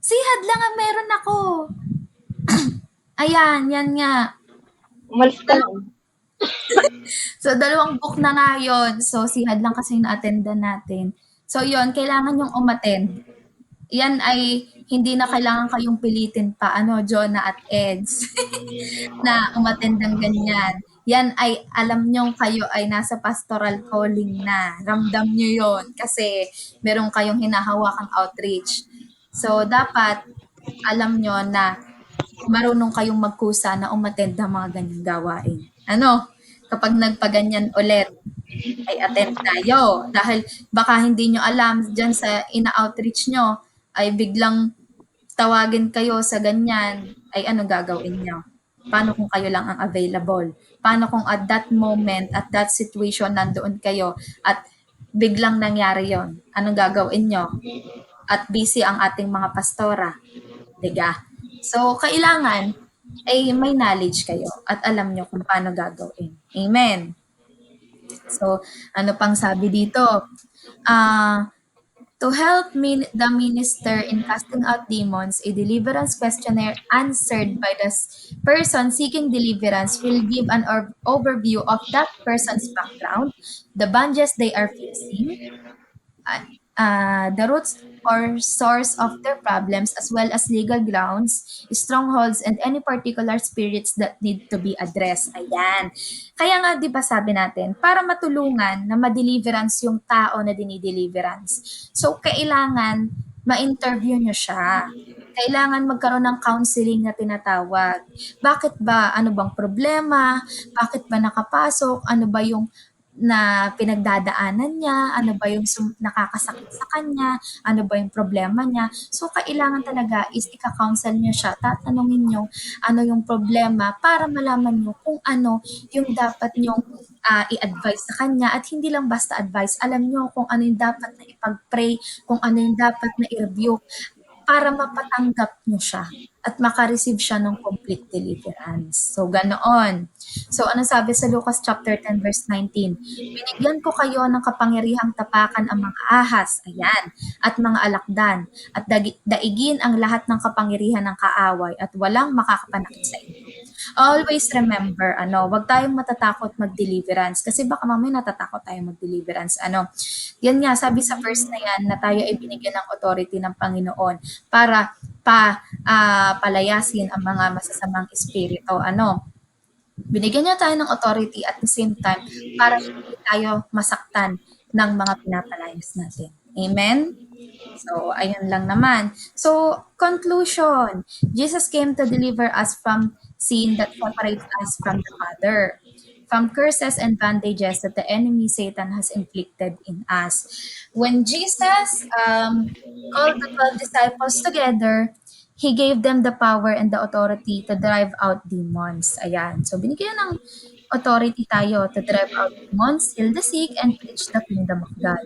Sihad lang ang meron ako. Ayan, yan nga. Umalis ka lang. So, dalawang book na nga yun. So, sihad lang kasi yung na-attendan natin. So, yun, kailangan yung umattend. Yan ay hindi na kailangan kayong pilitin pa, ano, Jonah at Eds, na umattend ng ganyan. Yan ay alam nyo kayo ay nasa pastoral calling na. Ramdam nyo yon kasi meron kayong hinahawakang outreach. So, dapat alam nyo na marunong kayong magkusa na umattend ng mga ganyang gawain. Ano? Kapag nagpaganyan ulit, ay attend tayo. Dahil baka hindi nyo alam, dyan sa ina-outreach nyo, ay biglang tawagin kayo sa ganyan, ay ano gagawin nyo? Paano kung kayo lang ang available? Paano kung at that moment, at that situation, nandoon kayo at biglang nangyari yon? Anong gagawin nyo? At busy ang ating mga pastora. Diga? So, kailangan ay may knowledge kayo at alam nyo kung paano gagawin. Amen. So, ano pang sabi dito? Ah, to help the minister in casting out demons, a deliverance questionnaire answered by the person seeking deliverance will give an overview of that person's background, the bondages they are facing, uh, the roots or source of their problems, as well as legal grounds, strongholds, and any particular spirits that need to be addressed. Ayan. Kaya nga, di ba sabi natin, para matulungan na ma-deliverance yung tao na dinideliverance. So, kailangan ma-interview nyo siya. Kailangan magkaroon ng counseling na tinatawag. Bakit ba? Ano bang problema? Bakit ba nakapasok? Ano ba yung na pinagdadaanan niya, ano ba yung nakakasakit sa kanya, ano ba yung problema niya. So, kailangan talaga is ika-counsel niyo siya, tatanungin niyo ano yung problema para malaman niyo kung ano yung dapat niyong i-advise sa kanya at hindi lang basta advice, alam niyo kung ano yung dapat na ipag-pray, kung ano yung dapat na i-rebuke para mapatanggap niyo siya at maka-receive siya ng complete deliverance. So, ganoon. So, ano sabi sa Lucas chapter 10 verse 19? Binigyan ko kayo ng kapangyarihang tapakan ang mga ahas, ayan, at mga alakdan, at daigin ang lahat ng kapangyarihan ng kaaway at walang makakapanakit sa inyo. Always remember, wag tayong matatakot mag-deliverance kasi baka mamaya natatakot tayong mag-deliverance. Yan nga, sabi sa verse na yan na tayo ay binigyan ng authority ng Panginoon para palayasin ang mga masasamang espiritu. Binigyan niya tayo ng authority at the same time para hindi tayo masaktan ng mga pinapalayas natin. Amen? So, ayun lang naman. So, conclusion. Jesus came to deliver us from sin that separates us from the Father, from curses and bandages that the enemy Satan has inflicted in us. When Jesus called the 12 disciples together, He gave them the power and the authority to drive out demons. Ayan. So, binigyan ng authority tayo to drive out demons, heal the sick, and preach the kingdom of God.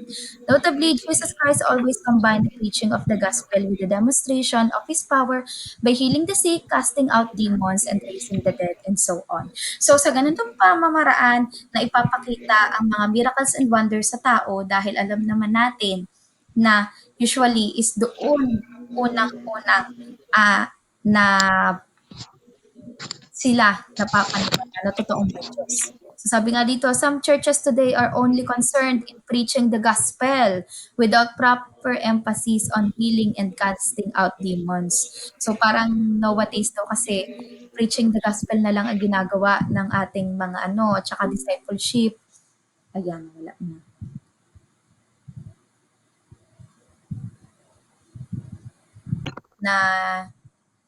Notably, Jesus Christ always combined the preaching of the gospel with the demonstration of his power by healing the sick, casting out demons, and raising the dead, and so on. So, sa ganitong pamamaraan na ipapakita ang mga miracles and wonders sa tao dahil alam naman natin na usually is doon unang-unang na sila napapaniwala na totoong may Diyos. So sabi nga dito, some churches today are only concerned in preaching the gospel without proper emphasis on healing and casting out demons. So parang nowadays daw kasi preaching the gospel na lang ang ginagawa ng ating mga at saka discipleship. Ayan, wala na. Na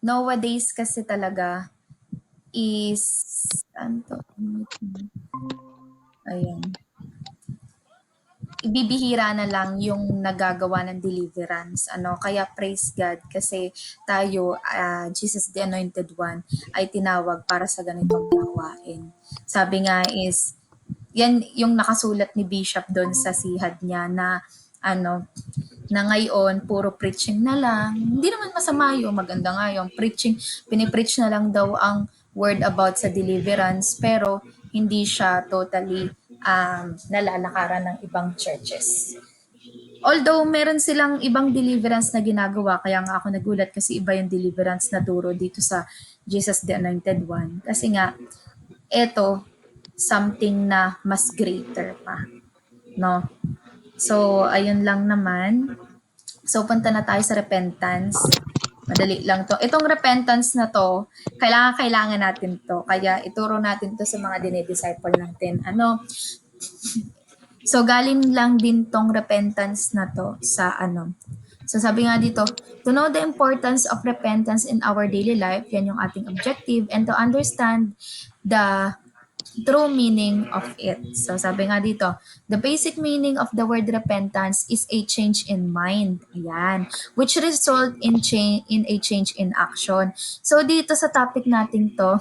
nowadays kasi talaga is ayan. Ibibihira na lang yung nagagawa ng deliverance. Kaya praise God kasi tayo, Jesus the Anointed One, ay tinawag para sa ganitong gawain. Sabi nga is, yan yung nakasulat ni Bishop doon sa sihad niya na na ngayon puro preaching na lang. Hindi naman masama yun, maganda nga yung preaching. Pinipreach na lang daw ang word about sa deliverance pero hindi siya totally nalalakaran ng ibang churches. Although meron silang ibang deliverance na ginagawa, kaya nga ako nagulat kasi iba yung deliverance na turo dito sa Jesus the Anointed One. Kasi nga, eto, something na mas greater pa. No? So, ayun lang naman. So, punta na tayo sa repentance. Madali lang to. Itong repentance na to, kailangan natin to. Kaya ituro natin to sa mga dinidisciple natin. So, galing lang din tong repentance na to sa So, sabi nga dito, to know the importance of repentance in our daily life, yan yung ating objective, and to understand the true meaning of it. So, sabi nga dito, the basic meaning of the word repentance is a change in mind. Ayan. Which result in a change in action. So, dito sa topic natin to,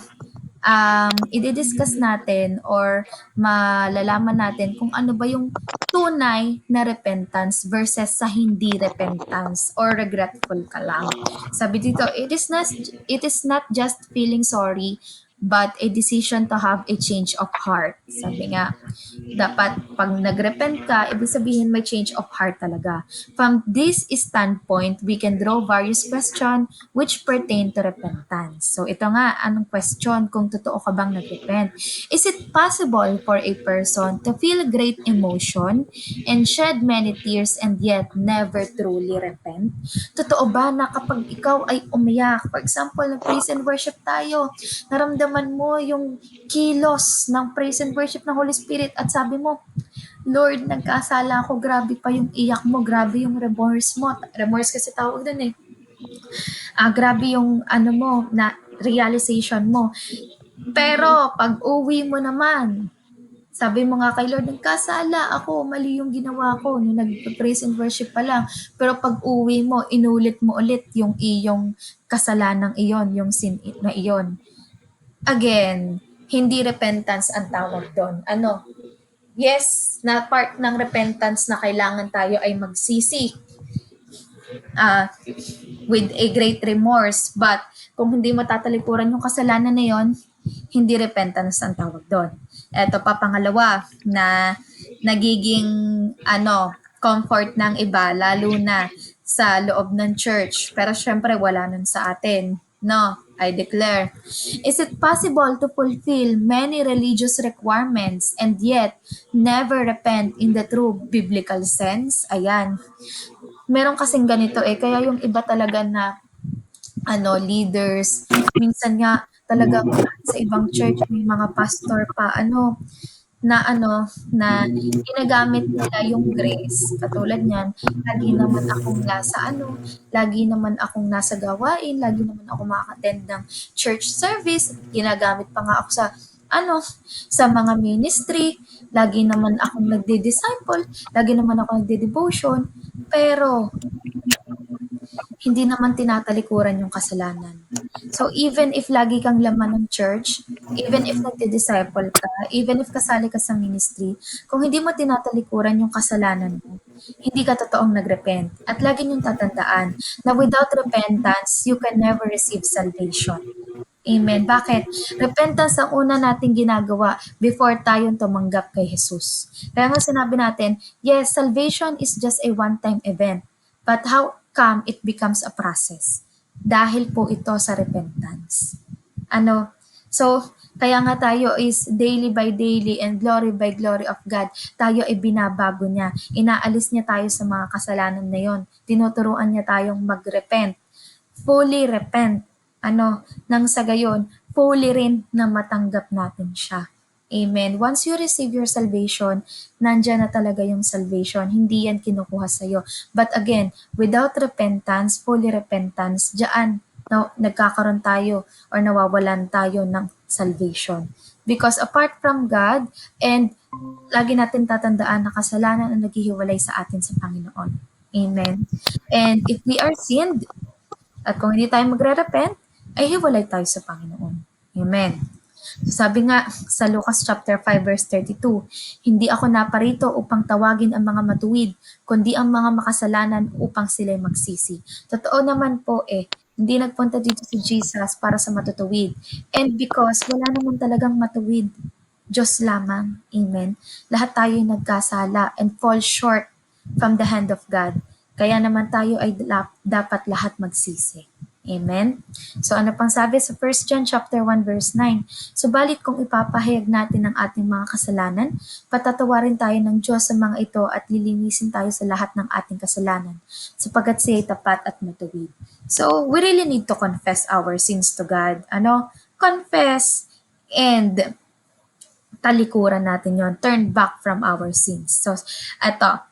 i-discuss natin or malalaman natin kung ano ba yung tunay na repentance versus sa hindi repentance or regretful ka lang. Sabi dito, it is not just feeling sorry but a decision to have a change of heart. Sabi nga, dapat pag nag-repent ka, ibig sabihin may change of heart talaga. From this standpoint, we can draw various questions which pertain to repentance. So ito nga, anong question kung totoo ka bang nag-repent? Is it possible for a person to feel great emotion and shed many tears and yet never truly repent? Totoo ba na kapag ikaw ay umiyak, for example, nag-praise and worship tayo, naramdaman mo yung kilos ng praise and worship ng Holy Spirit at sabi mo, Lord, nagkasala ako, grabe pa yung iyak mo, grabe yung remorse mo. Remorse kasi tawag dun eh. Grabe yung mo, na realization mo. Pero pag uwi mo naman, sabi mo nga kay Lord, nagkasala ako, mali yung ginawa ko nung nag-praise and worship pa lang. Pero pag uwi mo, inulit mo ulit yung iyong kasalanang iyon, yung sin na iyon. Again, hindi repentance ang tawag doon. Yes, na part ng repentance na kailangan tayo ay magsisi with a great remorse. But kung hindi mo tatalikuran yung kasalanan na yon, hindi repentance ang tawag doon. Ito pa pangalawa na nagiging comfort ng iba, lalo na sa loob ng church. Pero syempre wala nun sa atin. No, I declare. Is it possible to fulfill many religious requirements and yet never repent in the true biblical sense? Ayan. Meron kasing ganito kaya yung iba talaga na leaders, minsan nga talaga sa ibang church may mga pastor pa na ginagamit nila yung grace. Katulad niyan, lagi naman akong nasa gawain, lagi naman ako maka-attend ng church service, ginagamit pa nga ako sa mga ministry, lagi naman akong nagde-disciple, lagi naman ako nagde-devotion, pero hindi naman tinatalikuran yung kasalanan. So even if lagi kang laman ng church, even if nagdi-disciple ka, even if kasali ka sa ministry, kung hindi mo tinatalikuran yung kasalanan mo, hindi ka totoong nagrepent. At lagi niyong tatandaan na without repentance, you can never receive salvation. Amen. Bakit? Repentance ang una nating ginagawa before tayong tumanggap kay Jesus. Kaya nga sinabi natin, yes, salvation is just a one-time event. But how come it becomes a process? Dahil po ito sa repentance. Ano? So, kaya nga tayo is daily by daily and glory by glory of God, tayo ay binabago niya. Inaalis niya tayo sa mga kasalanan na yon. Tinuturuan niya tayong mag-repent, fully repent. Nang sa gayon, fully rin na matanggap natin siya. Amen. Once you receive your salvation, nandyan na talaga yung salvation. Hindi yan kinukuha sa'yo. But again, without repentance, fully repentance, diyan nagkakaroon tayo or nawawalan tayo ng salvation. Because apart from God, and lagi natin tatandaan na kasalanan ang naghihiwalay sa atin sa Panginoon. Amen. And if we are sinned, at kung hindi tayo magre-repent, ay hiwalay tayo sa Panginoon. Amen. So sabi nga sa Lucas chapter 5 verse 32, hindi ako naparito upang tawagin ang mga matuwid, kundi ang mga makasalanan upang sila'y magsisi. Totoo naman po hindi nagpunta dito si Jesus para sa matutuwid. And because wala naman talagang matuwid, Diyos lamang. Amen. Lahat tayo ay nagkasala and fall short from the hand of God. Kaya naman tayo ay dapat lahat magsisi. Amen? So ano pang sabi sa 1 John chapter 1 verse 9? Subalit kung ipapahayag natin ang ating mga kasalanan, patatawarin tayo ng Diyos sa mga ito at lilinisin tayo sa lahat ng ating kasalanan, sapagkat siya ay tapat at matuwid. So we really need to confess our sins to God. Confess and talikuran natin yon, turn back from our sins. So,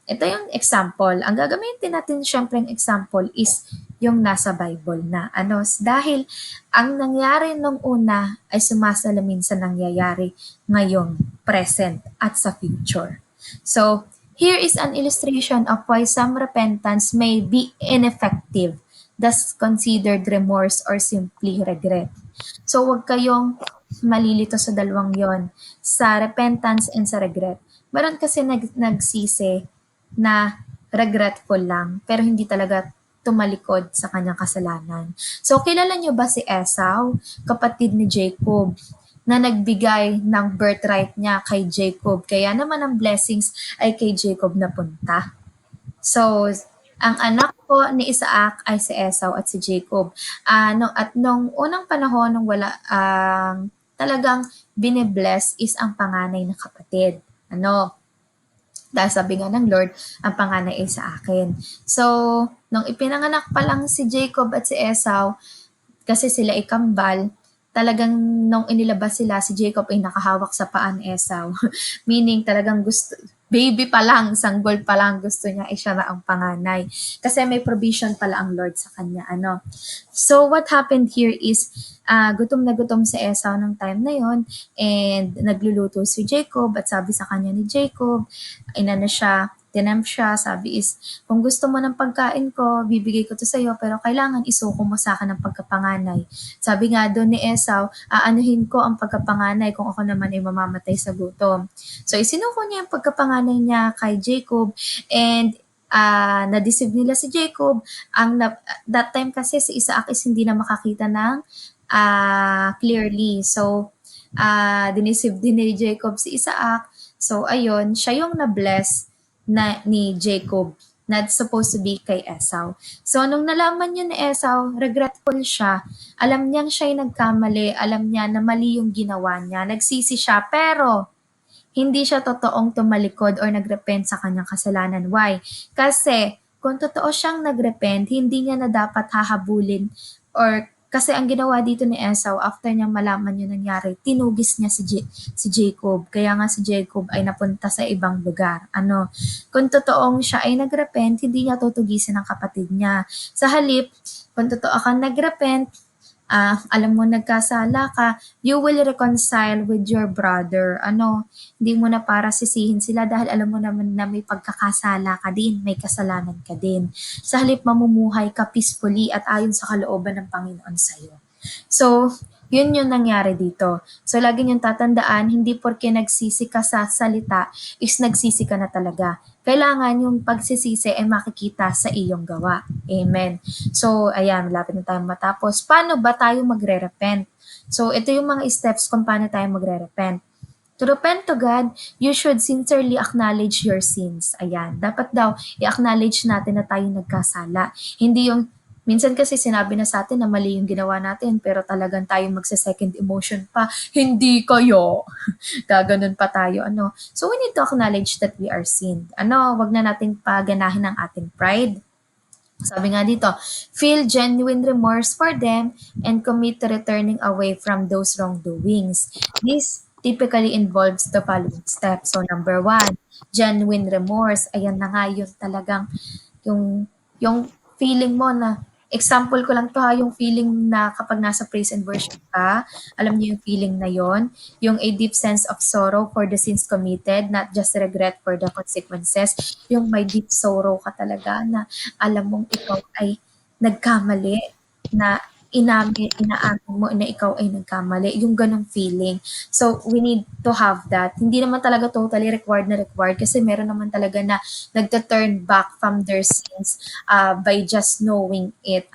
ito yung example. Ang gagamitin natin syempre yung example is yung nasa Bible na. Dahil ang nangyari nung una ay sumasalamin sa nangyayari ngayong present at sa future. So, here is an illustration of why some repentance may be ineffective, thus considered remorse or simply regret. So, huwag kayong malilito sa dalawang yon, sa repentance and sa regret. Meron kasi nagsisi na regretful lang, pero hindi talaga tumalikod sa kanyang kasalanan. So, kilala niyo ba si Esau, kapatid ni Jacob, na nagbigay ng birthright niya kay Jacob? Kaya naman ang blessings ay kay Jacob na punta. So, ang anak po ni Isaac ay si Esau at si Jacob. At nung unang panahon, nung wala, talagang binibless is ang panganay na kapatid. Dahil sabi nga ng Lord, ang panganay ay sa akin. So, nung ipinanganak pa lang si Jacob at si Esau, kasi sila ay kambal, talagang nung inilabas sila, si Jacob ay nakahawak sa paa ni Esau. Meaning talagang baby pa lang, sanggol pa lang, gusto niya ay siya na ang panganay. Kasi may provision pala ang Lord sa kanya. So what happened here is, gutom na gutom si Esau ng time na yon, and nagluluto si Jacob at sabi sa kanya ni Jacob, tinempt siya, sabi is, kung gusto mo ng pagkain ko, bibigay ko to sa'yo, pero kailangan isuko mo sa akin ng pagkapanganay. Sabi nga doon ni Esau, aanuhin ko ang pagkapanganay kung ako naman ay mamamatay sa gutom. So isinuko niya ang pagkapanganay niya kay Jacob, and na-deceive nila si Jacob. That time kasi si Isaac is hindi na makakita ng clearly. So, diniceive din ni Jacob si Isaac. So, ayun, siya yung na-bless ni Jacob, not supposed to be kay Esau. So, nung nalaman niya ni Esau, regretful siya. Alam niyang siya'y nagkamali. Alam niya na mali yung ginawa niya. Nagsisi siya, pero hindi siya totoong tumalikod or nagrepent sa kanyang kasalanan. Why? Kasi, kung totoo siyang nagrepent, hindi niya na dapat hahabulin, or kasi ang ginawa dito ni Esau, after niyang malaman yung nangyari, tinugis niya si Jacob. Kaya nga si Jacob ay napunta sa ibang lugar. Kung totoong siya ay nagrepent, hindi niya tutugisin ang kapatid niya. Sa halip, kung totoo kang nagrepent, alam mo nagkasala ka, you will reconcile with your brother. Hindi mo na para sisihin sila dahil alam mo naman na may pagkakasala ka din, may kasalanan ka din. Sa halip mamumuhay ka peacefully at ayon sa kalooban ng Panginoon sa'yo. So, yun yung nangyari dito. So, lagi niyong tatandaan, hindi porke nagsisi ka sa salita is nagsisi ka na talaga. Kailangan yung pagsisisi ay makikita sa iyong gawa. Amen. So, ayan, malapit na tayo matapos. Paano ba tayo magre-repent? So, ito yung mga steps kung paano tayo magre-repent. To repent to God, you should sincerely acknowledge your sins. Ayan, dapat daw i-acknowledge natin na tayo nagkasala. Hindi yung, minsan kasi sinabi na sa atin na mali yung ginawa natin, pero talagang tayo magsa-second emotion pa, hindi kayo. Gaganon pa tayo, So we need to acknowledge that we are sinned. Wag na nating paganahin ang ating pride. Sabi nga dito, feel genuine remorse for them and commit to returning away from those wrongdoings. This typically involves the following steps. So number one, genuine remorse. Ayan na nga yun talagang yung feeling mo na, example ko lang to ha, yung feeling na kapag nasa praise and worship ka, alam niyo yung feeling na yon, yung a deep sense of sorrow for the sins committed, not just regret for the consequences, yung may deep sorrow ka talaga na alam mong ikaw ay nagkamali, na inaamin mo na ikaw ay nagkamali, yung ganong feeling. So, we need to have that. Hindi naman talaga totally required kasi meron naman talaga na nagta-turn back from their sins by just knowing it.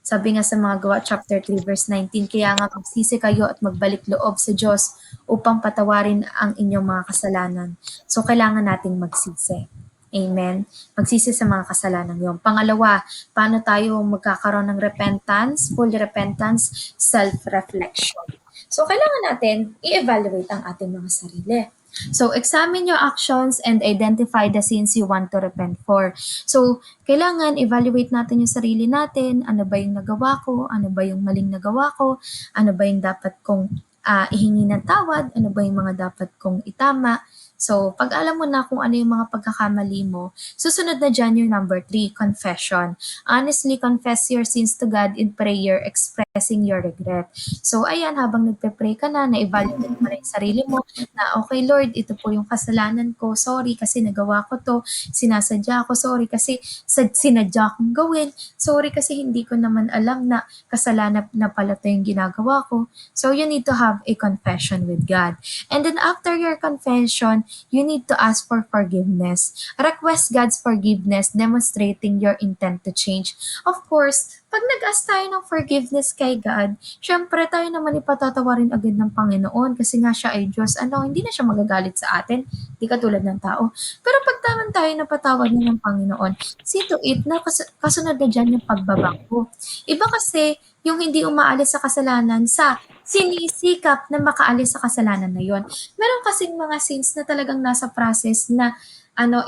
Sabi nga sa mga Gawa chapter 3 verse 19, kaya nga magsisi kayo at magbalik loob sa Diyos upang patawarin ang inyong mga kasalanan. So, kailangan nating magsisi. Amen. Magsisi sa mga kasalanan yon. Pangalawa, paano tayo magkakaroon ng repentance, full repentance, self-reflection. So, kailangan natin i-evaluate ang ating mga sarili. So, examine your actions and identify the sins you want to repent for. So, kailangan evaluate natin yung sarili natin. Ano ba yung nagawa ko? Ano ba yung maling nagawa ko? Ano ba yung dapat kong ihingi ng tawad? Ano ba yung mga dapat kong itama? So, pag alam mo na kung ano yung mga pagkakamali mo, susunod na dyan yung number 3, confession. Honestly confess your sins to God in prayer, expressing your regret. So, ayan, habang nagpe-pray ka na-evaluate mo na yung sarili mo, na okay Lord, ito po yung kasalanan ko, sorry kasi nagawa ko to, sinasadya ko, sorry kasi sinadya kong gawin, sorry kasi hindi ko naman alam na kasalanan na pala to yung ginagawa ko. So, you need to have a confession with God. And then after your confession, you need to ask for forgiveness. Request God's forgiveness, demonstrating your intent to change. Of course, pag nag-ask tayo ng forgiveness kay God, syempre tayo naman ipatatawarin agad ng Panginoon kasi nga siya ay Diyos. Hindi na siya magagalit sa atin, di katulad ng tao. Pero pag taman tayo napatawad na ng Panginoon, see to it na kasunod na dyan yung pagbabago. Iba kasi yung hindi umaalis sa kasalanan sa sinisikap na makaalis sa kasalanan na yon. Meron kasing mga sins na talagang nasa process na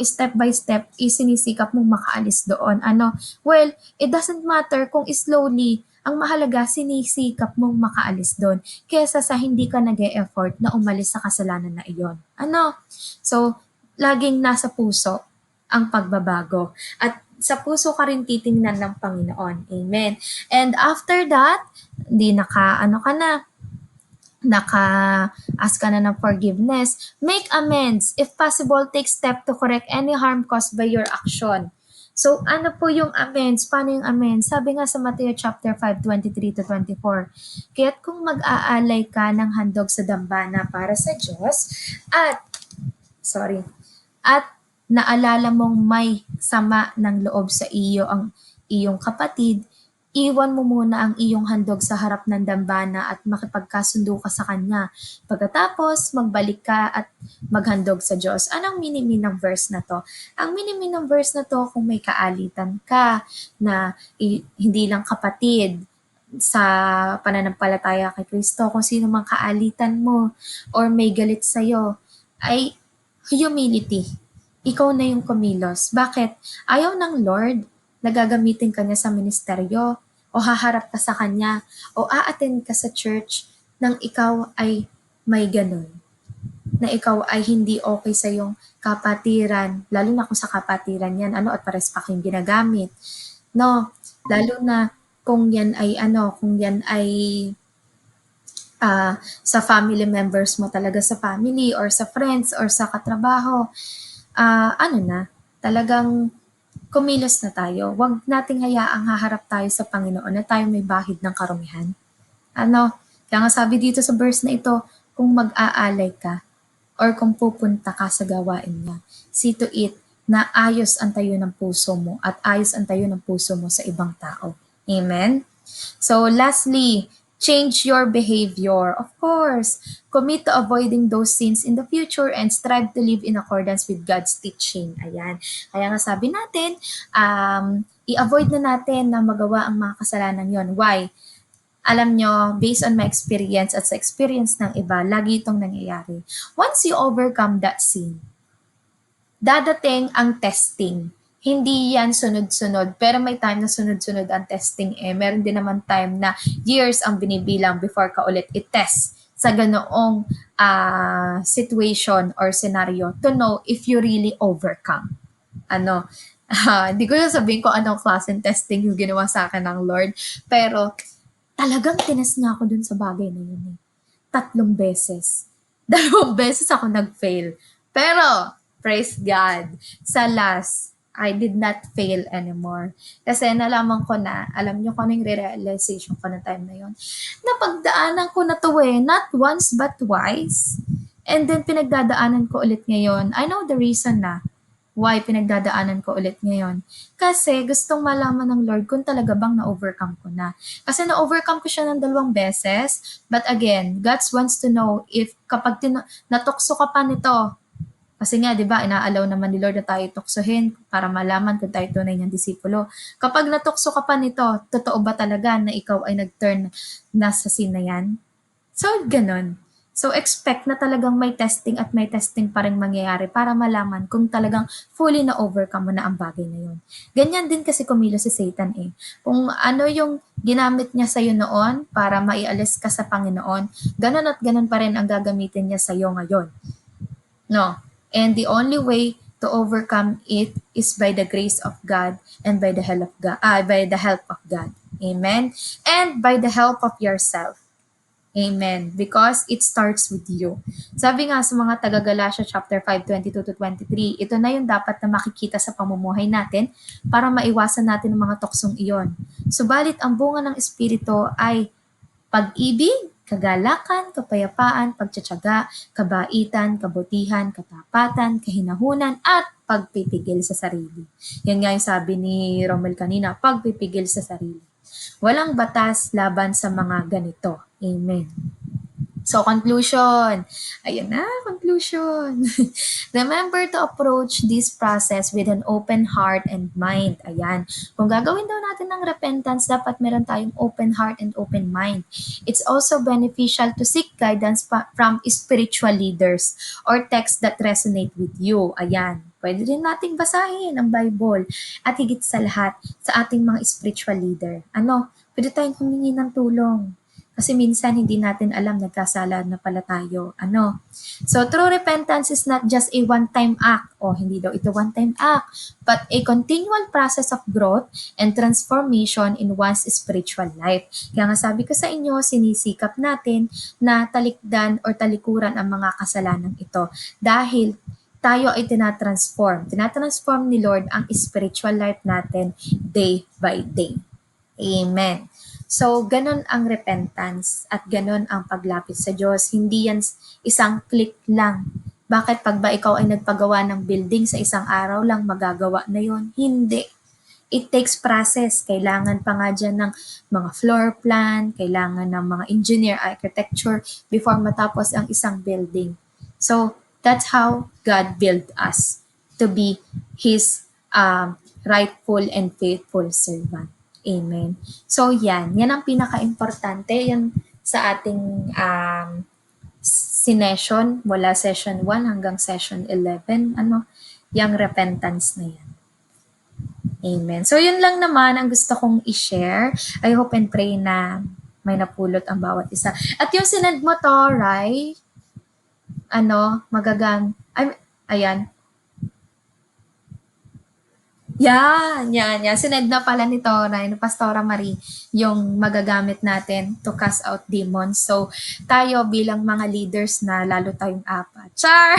step by step sinisikap mong makaalis doon. Well, it doesn't matter kung slowly, ang mahalaga sinisikap mong makaalis doon kesa sa hindi ka nag-e-effort na umalis sa kasalanan na iyon. So, laging nasa puso ang pagbabago. At sa puso ka rin titingnan ng Panginoon. Amen. And after that, di naka-ask ka na ng forgiveness, make amends. If possible, take step to correct any harm caused by your action. So, ano po yung amends? Paano yung amends? Sabi nga sa Matthew chapter 5, 23-24, kaya't kung mag-aalay ka ng handog sa dambana para sa Diyos, at naalala mong may sama ng loob sa iyo ang iyong kapatid, iwan mo muna ang iyong handog sa harap ng dambana at makipagkasundo ka sa kanya. Pagkatapos, magbalik ka at maghandog sa Diyos. Anong meaning ng verse na to? Ang meaning ng verse na to, kung may kaalitan ka na hindi lang kapatid sa pananampalataya kay Kristo, kung sino mang kaalitan mo or may galit sa'yo, ay humility. Ikaw na yung kumilos. Bakit? Ayaw ng Lord na gagamitin ka niya sa ministeryo o haharap ka sa kanya o a-attend ka sa church nang ikaw ay may ganun. Na ikaw ay hindi okay sa yung kapatiran, lalo na kung sa kapatiran yan, at pares pa kayong ginagamit. No, lalo na kung yan ay kung yan ay sa family members mo talaga sa family or sa friends or sa katrabaho, talagang kumilos na tayo. Huwag nating hayaang haharap tayo sa Panginoon na tayo may bahid ng karumihan. Kaya nga sabi dito sa verse na ito, kung mag-aalay ka or kung pupunta ka sa gawain niya, see to it na ayos ang tayo ng puso mo at ayos ang tayo ng puso mo sa ibang tao. Amen? So lastly, change your behavior. Of course, commit to avoiding those sins in the future and strive to live in accordance with God's teaching. Ayan. Kaya nga sabi natin, i-avoid na natin na magawa ang mga kasalanan yon. Why? Alam nyo, based on my experience at sa experience ng iba, lagi itong nangyayari. Once you overcome that sin, dadating ang testing. Hindi yan sunod-sunod, pero may time na sunod-sunod ang testing Meron din naman time na years ang binibilang before ka ulit i-test sa ganoong situation or scenario to know if you really overcome. Hindi ko na sabihin ko anong klaseng testing yung ginawa sa akin ng Lord, pero talagang tinest niya ako dun sa bagay na yun 3 beses. 2 beses ako nag-fail. Pero, praise God, sa last, I did not fail anymore. Kasi nalaman ko na, alam niyo kung anong realization ko na time na yun, napagdaanan ko na to not once but twice. And then pinagdadaanan ko ulit ngayon. I know the reason na why pinagdadaanan ko ulit ngayon. Kasi gustong malaman ng Lord kung talaga bang na-overcome ko na. Kasi na-overcome ko siya ng 2 beses. But again, God wants to know if kapag natukso ka pa nito, kasi nga, di ba, inaalaw naman ni Lord na tayo tuksohin para malaman kung tayo tunay niyang disipulo. Kapag natukso ka pa nito, totoo ba talaga na ikaw ay nag-turn na sa sin na yan? So, ganun. So, expect na talagang may testing at may testing pa rin mangyayari para malaman kung talagang fully na-overcome mo na ang bagay na yun. Ganyan din kasi kumilos si Satan Kung ano yung ginamit niya sa'yo noon para maialis ka sa Panginoon, ganun at ganun pa rin ang gagamitin niya sa'yo ngayon. No. And the only way to overcome it is by the grace of God and by the help of God, by the help of God. Amen. And by the help of yourself. Amen. Because it starts with you. Sabi nga sa mga taga-Galatia chapter 5, 22 to 23, ito na yung dapat na makikita sa pamumuhay natin para maiwasan natin ang mga toksong iyon. Subalit ang bunga ng Espiritu ay pag-ibig, kagalakan, kapayapaan, pagtsatsaga, kabaitan, kabutihan, katapatan, kahinahunan, at pagpipigil sa sarili. Yan nga yung sabi ni Romel kanina, pagpipigil sa sarili. Walang batas laban sa mga ganito. Amen. So, conclusion. Ayun na, conclusion. Remember to approach this process with an open heart and mind. Ayan. Kung gagawin daw natin ng repentance, dapat meron tayong open heart and open mind. It's also beneficial to seek guidance from spiritual leaders or texts that resonate with you. Ayan. Pwede rin nating basahin ang Bible at higit sa lahat sa ating mga spiritual leader. Pwede tayong humingi ng tulong. Kasi minsan hindi natin alam nagkasala na pala tayo. So true repentance is not just a one-time act. Hindi daw ito one-time act. But a continual process of growth and transformation in one's spiritual life. Kaya nga sabi ko sa inyo, sinisikap natin na talikdan or talikuran ang mga kasalanan ito. Dahil tayo ay tinatransform. Tinatransform ni Lord ang spiritual life natin day by day. Amen. So, ganun ang repentance at ganun ang paglapit sa Diyos. Hindi yan isang click lang. Bakit pag ba ikaw ay nagpagawa ng building sa isang araw lang magagawa na yon? Hindi. It takes process. Kailangan pa nga dyan ng mga floor plan, kailangan ng mga engineer, architecture before matapos ang isang building. So, that's how God built us to be His rightful and faithful servant. Amen. So yan ang pinaka-importante yan sa ating sinession mula session 1 hanggang session 11, yung repentance na yan. Amen. So yun lang naman ang gusto kong i-share. I hope and pray na may napulot ang bawat isa. At yung sinend mo to, Rai, ayan, Yan. Sinend na pala ni Tora, ni Pastora Marie, yung magagamit natin to cast out demons. So, tayo bilang mga leaders na lalo tayong apat. Char!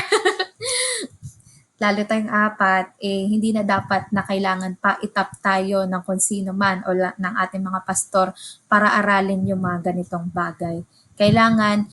Lalo tayong apat, hindi na dapat na kailangan pa itap tayo ng kung sino man o ng ating mga pastor para aralin yung mga ganitong bagay. Kailangan